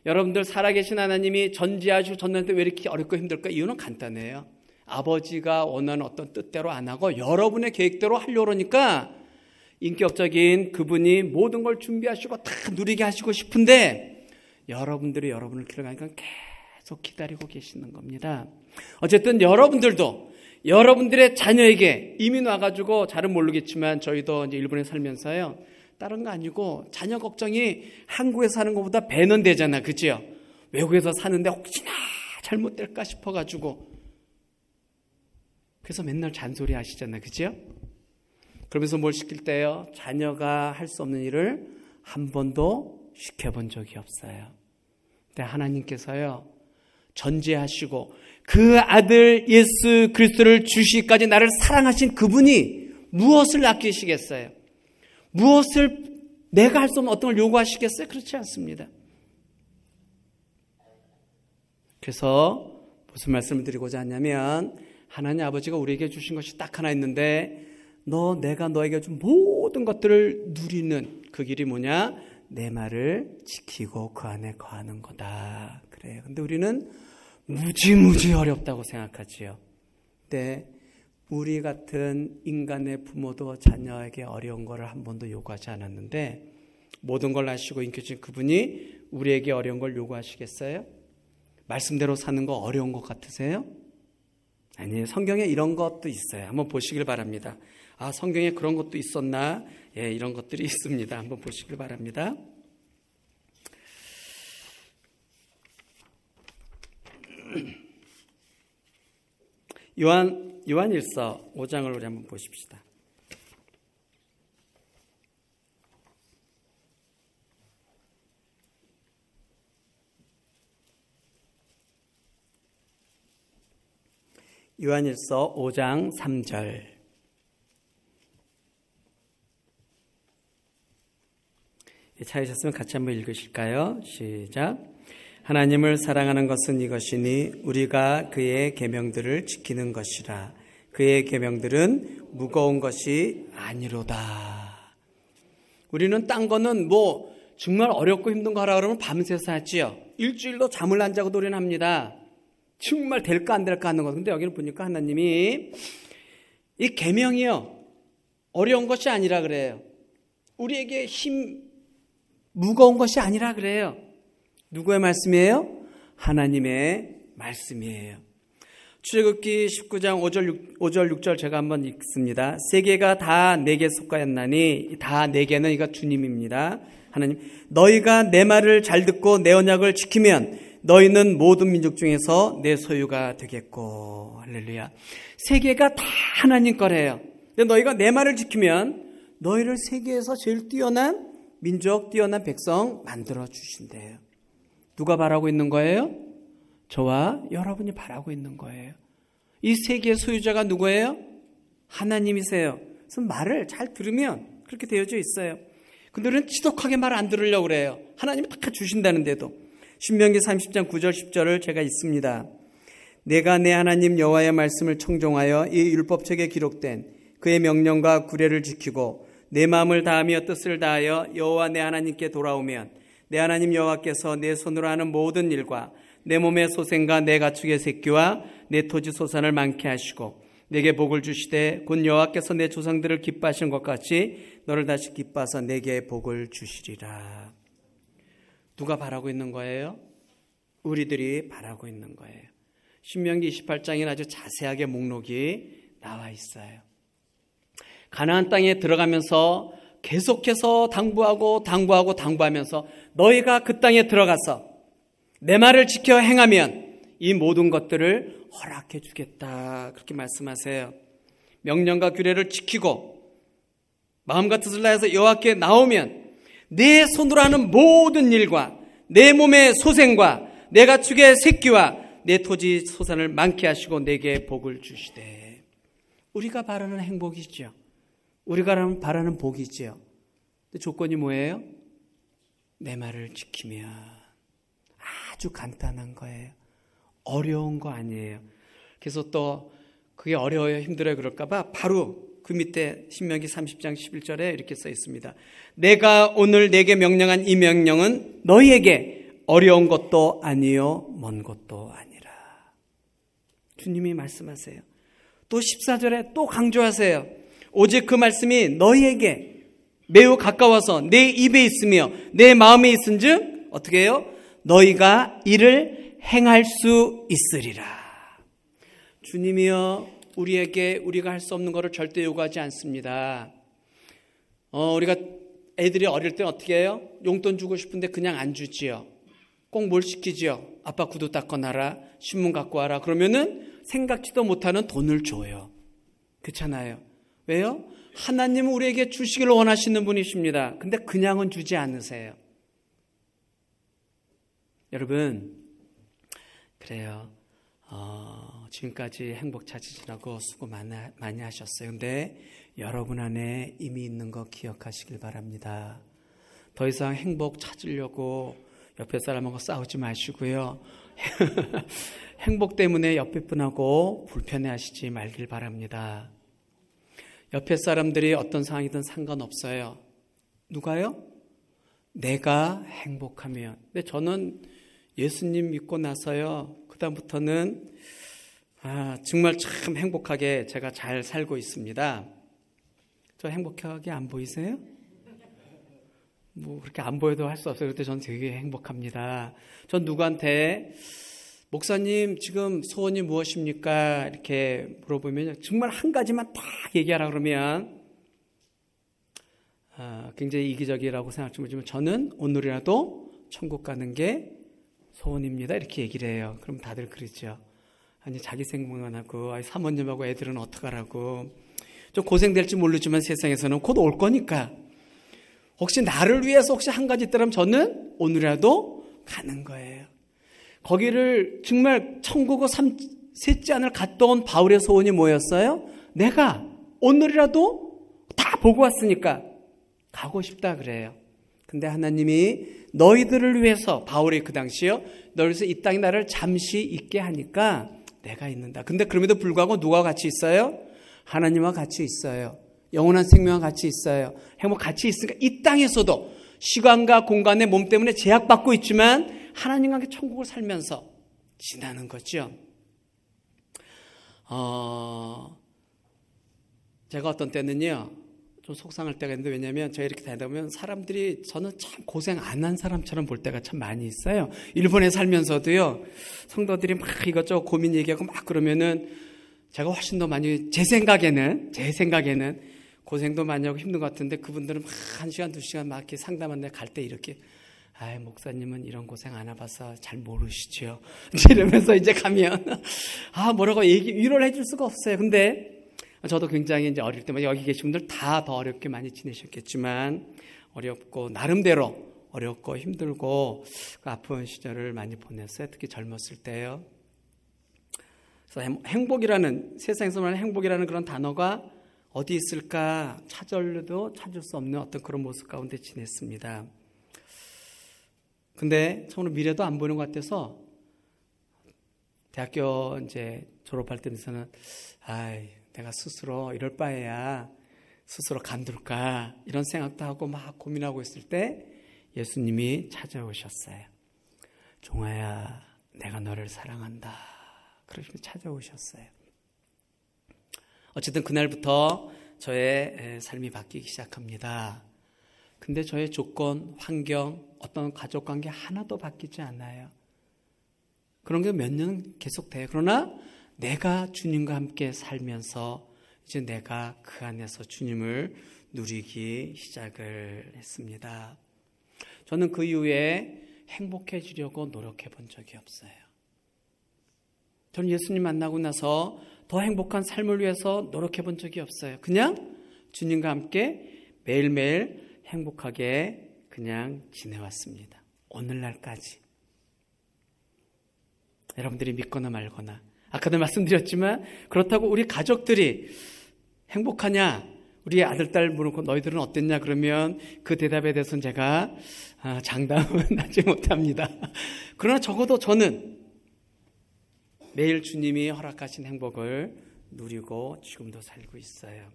여러분들 살아계신 하나님이 전지하시고 전능한데 왜 이렇게 어렵고 힘들까? 이유는 간단해요. 아버지가 원하는 어떤 뜻대로 안 하고 여러분의 계획대로 하려고 그러니까 인격적인 그분이 모든 걸 준비하시고 다 누리게 하시고 싶은데 여러분들이 여러분을 기다리니까 계속 기다리고 계시는 겁니다. 어쨌든 여러분들도 여러분들의 자녀에게 이민 와가지고 잘은 모르겠지만 저희도 이제 일본에 살면서요. 다른 거 아니고 자녀 걱정이 한국에서 사는 것보다 배는 되잖아. 그죠? 외국에서 사는데 혹시나 잘못될까 싶어가지고 그래서 맨날 잔소리 하시잖아요. 그죠? 그러면서 뭘 시킬 때요? 자녀가 할 수 없는 일을 한 번도 시켜본 적이 없어요. 근데 하나님께서요. 전지하시고 그 아들 예수 그리스도를 주시기까지 나를 사랑하신 그분이 무엇을 아끼시겠어요? 무엇을 내가 할 수 없는 어떤 걸 요구하시겠어요? 그렇지 않습니다. 그래서 무슨 말씀을 드리고자 하냐면 하나님 아버지가 우리에게 주신 것이 딱 하나 있는데 내가 너에게 준 모든 것들을 누리는 그 길이 뭐냐? 내 말을 지키고 그 안에 거하는 거다. 그래요. 근데 우리는 무지무지 어렵다고 생각하지요. 근데 우리 같은 인간의 부모도 자녀에게 어려운 것을 한 번도 요구하지 않았는데 모든 걸 아시고 인격적인 그분이 우리에게 어려운 걸 요구하시겠어요? 말씀대로 사는 거 어려운 것 같으세요? 아니에요. 성경에 이런 것도 있어요. 한번 보시길 바랍니다. 아, 성경에 그런 것도 있었나? 예, 이런 것들이 있습니다. 한번 보시길 바랍니다. 요한일서 5장을 우리 한번 보십시다. 요한일서 5장 3절. 찾으셨으면 같이 한번 읽으실까요? 시작. 하나님을 사랑하는 것은 이것이니 우리가 그의 계명들을 지키는 것이라. 그의 계명들은 무거운 것이 아니로다. 우리는 딴 거는 뭐 정말 어렵고 힘든 거 하라 그러면 밤새서 하지요. 일주일도 잠을 안 자고도 우리는 합니다. 정말 될까 안 될까 하는 거. 근데 여기는 보니까 하나님이 이 계명이요 어려운 것이 아니라 그래요. 우리에게 무거운 것이 아니라 그래요. 누구의 말씀이에요? 하나님의 말씀이에요. 출애굽기 19장 5절 6절 제가 한번 읽습니다. 세계가 다 내게 속하였나니 다 내게는 이가 주님입니다. 하나님 너희가 내 말을 잘 듣고 내 언약을 지키면 너희는 모든 민족 중에서 내 소유가 되겠고. 할렐루야. 세계가 다 하나님 거래요. 근데 너희가 내 말을 지키면 너희를 세계에서 제일 뛰어난 민족, 뛰어난 백성 만들어 주신대요. 누가 바라고 있는 거예요? 저와 여러분이 바라고 있는 거예요. 이 세계의 소유자가 누구예요? 하나님이세요. 그래서 말을 잘 들으면 그렇게 되어져 있어요. 근데 우리는 지독하게 말 안 들으려고 그래요. 하나님이 다 주신다는데도. 신명기 30장 9절 10절을 제가 읽습니다. 내가 내 하나님 여호와의 말씀을 청종하여 이 율법책에 기록된 그의 명령과 규례를 지키고 내 마음을 다하며 뜻을 다하여 여호와 내 하나님께 돌아오면 내 하나님 여호와께서 내 손으로 하는 모든 일과 내 몸의 소생과 내 가축의 새끼와 내 토지 소산을 많게 하시고 내게 복을 주시되 곧 여호와께서 내 조상들을 기뻐하신 것 같이 너를 다시 기뻐하사 내게 복을 주시리라. 누가 바라고 있는 거예요? 우리들이 바라고 있는 거예요. 신명기 28장에 아주 자세하게 목록이 나와 있어요. 가나안 땅에 들어가면서 계속해서 당부하면서 너희가 그 땅에 들어가서 내 말을 지켜 행하면 이 모든 것들을 허락해 주겠다, 그렇게 말씀하세요. 명령과 규례를 지키고 마음과 뜻을 다해서 여호와께 나오면 내 손으로 하는 모든 일과 내 몸의 소생과 내 가축의 새끼와 내 토지 소산을 많게 하시고 내게 복을 주시되. 우리가 바라는 행복이죠. 우리가 바라는 복이지요. 근데 조건이 뭐예요? 내 말을 지키면. 아주 간단한 거예요. 어려운 거 아니에요. 그래서 또 그게 어려워요, 힘들어요 그럴까 봐 바로 그 밑에 신명기 30장 11절에 이렇게 써 있습니다. 내가 오늘 내게 명령한 이 명령은 너희에게 어려운 것도 아니요 먼 것도 아니라. 주님이 말씀하세요. 또 14절에 또 강조하세요. 오직 그 말씀이 너희에게 매우 가까워서 내 입에 있으며 내 마음에 있은즉 어떻게 해요? 너희가 이를 행할 수 있으리라. 주님이여 우리에게 우리가 할 수 없는 것을 절대 요구하지 않습니다. 우리가 애들이 어릴 때 어떻게 해요? 용돈 주고 싶은데 그냥 안 주지요. 꼭 뭘 시키지요? 아빠 구두 닦아 놔라, 신문 갖고 와라. 그러면은 생각지도 못하는 돈을 줘요. 그렇잖아요. 왜요? 하나님은 우리에게 주시기를 원하시는 분이십니다. 근데 그냥은 주지 않으세요. 여러분, 그래요. 지금까지 행복 찾으시라고 수고 많이 하셨어요. 근데 여러분 안에 이미 있는 거 기억하시길 바랍니다. 더 이상 행복 찾으려고 옆에 사람하고 싸우지 마시고요. 행복 때문에 옆에 분하고 불편해하시지 말길 바랍니다. 옆에 사람들이 어떤 상황이든 상관없어요. 누가요? 내가 행복하면. 근데 저는 예수님 믿고 나서요, 그다음부터는 정말 참 행복하게 제가 잘 살고 있습니다. 저 행복하게 안 보이세요? 뭐 그렇게 안 보여도 할 수 없어요. 그때 전 되게 행복합니다. 전 누구한테 목사님 지금 소원이 무엇입니까? 이렇게 물어보면 정말 한 가지만 딱 얘기하라 그러면 굉장히 이기적이라고 생각하지만 저는 오늘이라도 천국 가는 게 소원입니다. 이렇게 얘기를 해요. 그럼 다들 그러죠. 아니 자기 생각만 하고 사모님하고 애들은 어떡하라고. 좀 고생될지 모르지만 세상에서는 곧 올 거니까 혹시 나를 위해서 혹시 한 가지 있다면 저는 오늘이라도 가는 거예요. 거기를 정말 천국을 셋째 안을 갔다 온 바울의 소원이 뭐였어요? 내가 오늘이라도 다 보고 왔으니까 가고 싶다 그래요. 근데 하나님이 너희들을 위해서, 바울이 그 당시요, 너희를 위해서 이 땅에 나를 잠시 있게 하니까 내가 있는다. 근데 그럼에도 불구하고 누가 같이 있어요? 하나님과 같이 있어요. 영원한 생명과 같이 있어요. 행복 같이 있으니까 이 땅에서도 시간과 공간의 몸 때문에 제약받고 있지만 하나님과 함께 천국을 살면서 지나는 거죠. 제가 어떤 때는요, 좀 속상할 때가 있는데, 왜냐하면 제가 이렇게 다니다 보면 사람들이 저는 참 고생 안 한 사람처럼 볼 때가 참 많이 있어요. 일본에 살면서도요, 성도들이 막 이것저것 고민 얘기하고 막 그러면은 제가 훨씬 더 많이, 제 생각에는 고생도 많이 하고 힘든 것 같은데 그분들은 막 1시간, 2시간 막 이렇게 상담하는데 갈 때 이렇게 목사님은 이런 고생 안 해봐서 잘 모르시죠. 이러면서 이제 가면 뭐라고 위로를 해줄 수가 없어요. 근데 저도 굉장히 이제 어릴 때만 여기 계신 분들 다 더 어렵게 많이 지내셨겠지만 어렵고 나름대로 어렵고 힘들고 그 아픈 시절을 많이 보냈어요. 특히 젊었을 때요. 그래서 행복이라는, 세상에서 말하는 행복이라는 그런 단어가 어디 있을까 찾아도 찾을 수 없는 어떤 그런 모습 가운데 지냈습니다. 근데 처음으로 미래도 안 보이는 것 같아서 대학교 이제 졸업할 때는 내가 스스로 이럴 바에야 스스로 간둘까 이런 생각도 하고 막 고민하고 있을 때 예수님이 찾아오셨어요. 종아야, 내가 너를 사랑한다. 그러시면서 찾아오셨어요. 어쨌든 그날부터 저의 삶이 바뀌기 시작합니다. 근데 저의 조건, 환경, 어떤 가족관계 하나도 바뀌지 않아요. 그런 게 몇 년 계속돼요. 그러나 내가 주님과 함께 살면서 이제 내가 그 안에서 주님을 누리기 시작을 했습니다. 저는 그 이후에 행복해지려고 노력해 본 적이 없어요. 저는 예수님 만나고 나서 더 행복한 삶을 위해서 노력해 본 적이 없어요. 그냥 주님과 함께 매일매일 행복하게 그냥 지내왔습니다. 오늘날까지. 여러분들이 믿거나 말거나, 아까도 말씀드렸지만 그렇다고 우리 가족들이 행복하냐, 우리 아들, 딸 물어보고 너희들은 어땠냐 그러면 그 대답에 대해서는 제가 장담은 하지 못합니다. 그러나 적어도 저는 매일 주님이 허락하신 행복을 누리고 지금도 살고 있어요.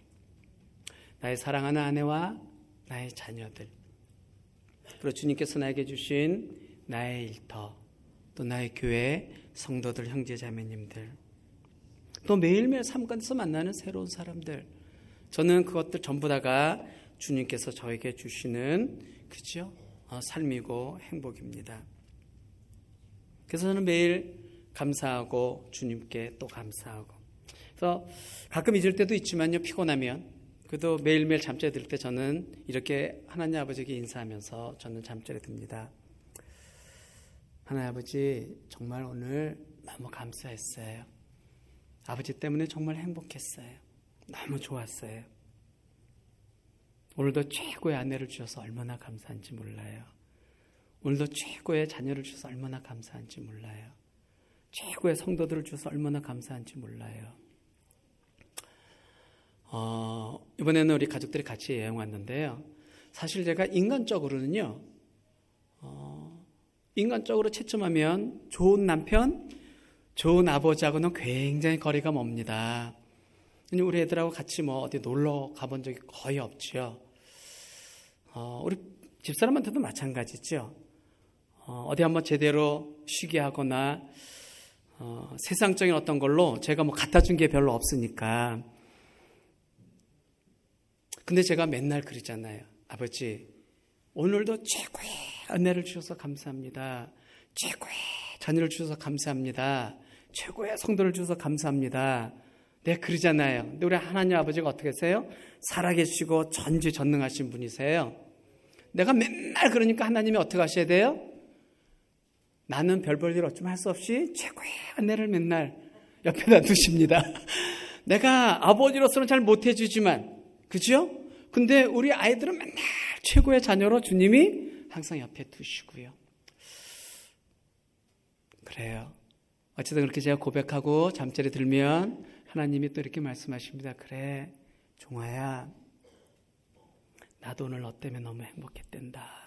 나의 사랑하는 아내와 나의 자녀들, 그리고 주님께서 나에게 주신 나의 일터, 또 나의 교회 성도들, 형제 자매님들, 또 매일매일 삶 가운데서 만나는 새로운 사람들, 저는 그것들 전부 다가 주님께서 저에게 주시는 그죠? 삶이고 행복입니다. 그래서 저는 매일 감사하고 주님께 또 감사하고, 그래서 가끔 잊을 때도 있지만요, 피곤하면 그래도 매일매일 잠자리 들 때 저는 이렇게 하나님 아버지에게 인사하면서 저는 잠자리 듭니다. 하나님 아버지, 정말 오늘 너무 감사했어요. 아버지 때문에 정말 행복했어요. 너무 좋았어요. 오늘도 최고의 아내를 주셔서 얼마나 감사한지 몰라요. 오늘도 최고의 자녀를 주셔서 얼마나 감사한지 몰라요. 최고의 성도들을 주셔서 얼마나 감사한지 몰라요. 이번에는 우리 가족들이 같이 여행 왔는데요. 사실 제가 인간적으로는요, 인간적으로 채점하면 좋은 남편, 좋은 아버지하고는 굉장히 거리가 멉니다. 우리 애들하고 같이 어디 놀러 가본 적이 거의 없죠. 우리 집사람한테도 마찬가지죠. 어디 한번 제대로 쉬게 하거나 세상적인 어떤 걸로 제가 갖다 준 게 별로 없으니까. 근데 제가 맨날 그러잖아요. 아버지, 오늘도 최고의 은혜를 주셔서 감사합니다. 최고의 자녀를 주셔서 감사합니다. 최고의 성도를 주셔서 감사합니다. 네, 그러잖아요. 근데 우리 하나님 아버지가 어떻게 하세요? 살아계시고 전지전능하신 분이세요. 내가 맨날 그러니까 하나님이 어떻게 하셔야 돼요? 나는 별 볼 일 없지만 할 수 없이 최고의 은혜를 맨날 옆에다 두십니다. 내가 아버지로서는 잘 못해주지만, 그죠? 근데 우리 아이들은 맨날 최고의 자녀로 주님이 항상 옆에 두시고요. 그래요. 어쨌든 그렇게 제가 고백하고 잠자리 들면 하나님이 또 이렇게 말씀하십니다. 그래, 종아야, 나도 오늘 너 때문에 너무 행복했단다.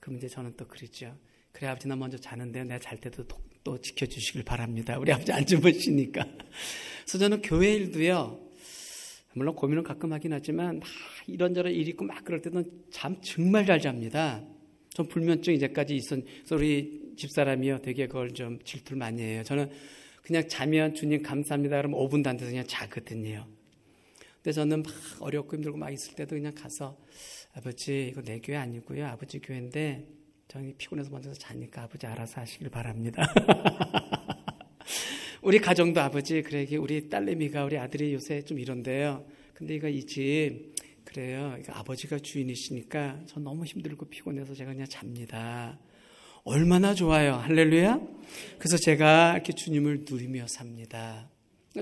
그럼 이제 저는 또 그러죠. 그래, 아버지, 나 먼저 자는데요. 내가 잘 때도 또 지켜주시길 바랍니다. 우리 아버지 안 주무시니까. 그래서 저는 교회 일도요, 물론 고민은 가끔 하긴 하지만 이런저런 일이 있고 막 그럴 때는 잠 정말 잘 잡니다. 전 불면증 이제까지 있었, 우리 집사람이요, 되게 그걸 좀 질투를 많이 해요. 저는 그냥 자면 주님 감사합니다 그러면 5분도 안 돼서 그냥 자거든요. 근데 저는 막 어렵고 힘들고 막 있을 때도 그냥 가서, 아버지, 이거 내 교회 아니고요, 아버지 교회인데 저희 피곤해서 먼저 자니까 아버지 알아서 하시길 바랍니다. 우리 가정도 아버지, 그래, 우리 딸내미가, 우리 아들이 요새 좀 이런데요. 근데 이거 이 집, 그래요, 이거 아버지가 주인이시니까 저 너무 힘들고 피곤해서 제가 그냥 잡니다. 얼마나 좋아요. 할렐루야. 그래서 제가 이렇게 주님을 누리며 삽니다.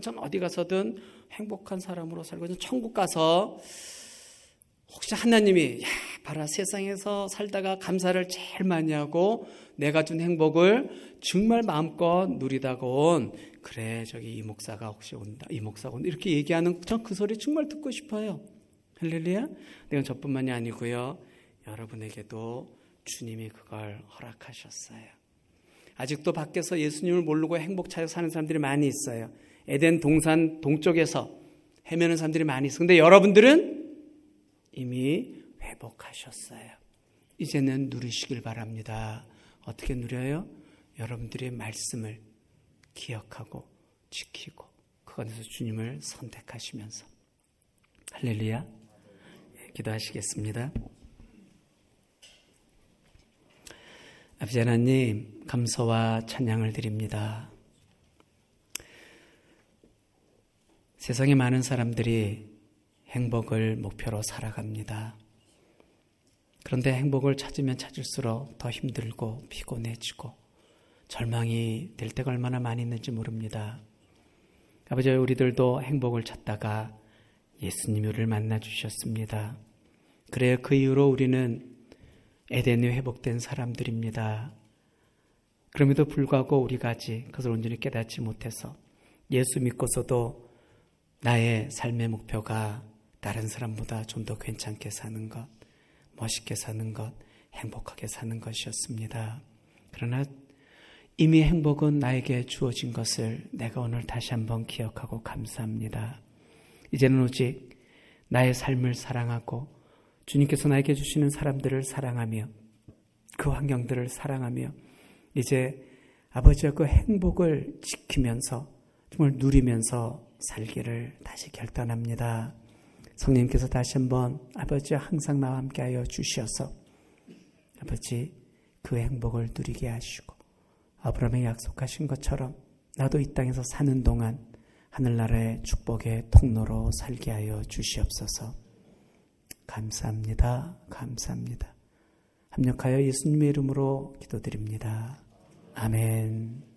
전 어디 가서든 행복한 사람으로 살고, 천국 가서 혹시 하나님이, 야, 봐라, 세상에서 살다가 감사를 제일 많이 하고 내가 준 행복을 정말 마음껏 누리다가 온, 그래, 저기 이 목사가 혹시 온다, 이 목사가 온다, 이렇게 얘기하는, 전 그 소리 정말 듣고 싶어요. 할렐루야. 내가 저뿐만이 아니고요, 여러분에게도 주님이 그걸 허락하셨어요. 아직도 밖에서 예수님을 모르고 행복 찾아 사는 사람들이 많이 있어요. 에덴 동산 동쪽에서 헤매는 사람들이 많이 있어요. 근데 여러분들은 이미 회복하셨어요. 이제는 누리시길 바랍니다. 어떻게 누려요? 여러분들의 말씀을 기억하고 지키고 그 안에서 주님을 선택하시면서. 할렐루야. 기도하시겠습니다. 아버지 하나님, 감사와 찬양을 드립니다. 세상에 많은 사람들이 행복을 목표로 살아갑니다. 그런데 행복을 찾으면 찾을수록 더 힘들고 피곤해지고 절망이 될 때가 얼마나 많이 있는지 모릅니다. 아버지, 우리들도 행복을 찾다가 예수님을 만나 주셨습니다. 그래야 그 이후로 우리는 에덴이 회복된 사람들입니다. 그럼에도 불구하고 우리가 아직 그것을 온전히 깨닫지 못해서 예수 믿고서도 나의 삶의 목표가 다른 사람보다 좀 더 괜찮게 사는 것, 멋있게 사는 것, 행복하게 사는 것이었습니다. 그러나 이미 행복은 나에게 주어진 것을 내가 오늘 다시 한번 기억하고 감사합니다. 이제는 오직 나의 삶을 사랑하고 주님께서 나에게 주시는 사람들을 사랑하며 그 환경들을 사랑하며 이제 아버지와 그 행복을 지키면서 정말 누리면서 살기를 다시 결단합니다. 성령님께서 다시 한번 아버지와 항상 나와 함께하여 주시어서 아버지 그 행복을 누리게 하시고 아브라함이 약속하신 것처럼 나도 이 땅에서 사는 동안 하늘나라의 축복의 통로로 살게 하여 주시옵소서. 감사합니다. 감사합니다. 합력하여 예수님의 이름으로 기도드립니다. 아멘.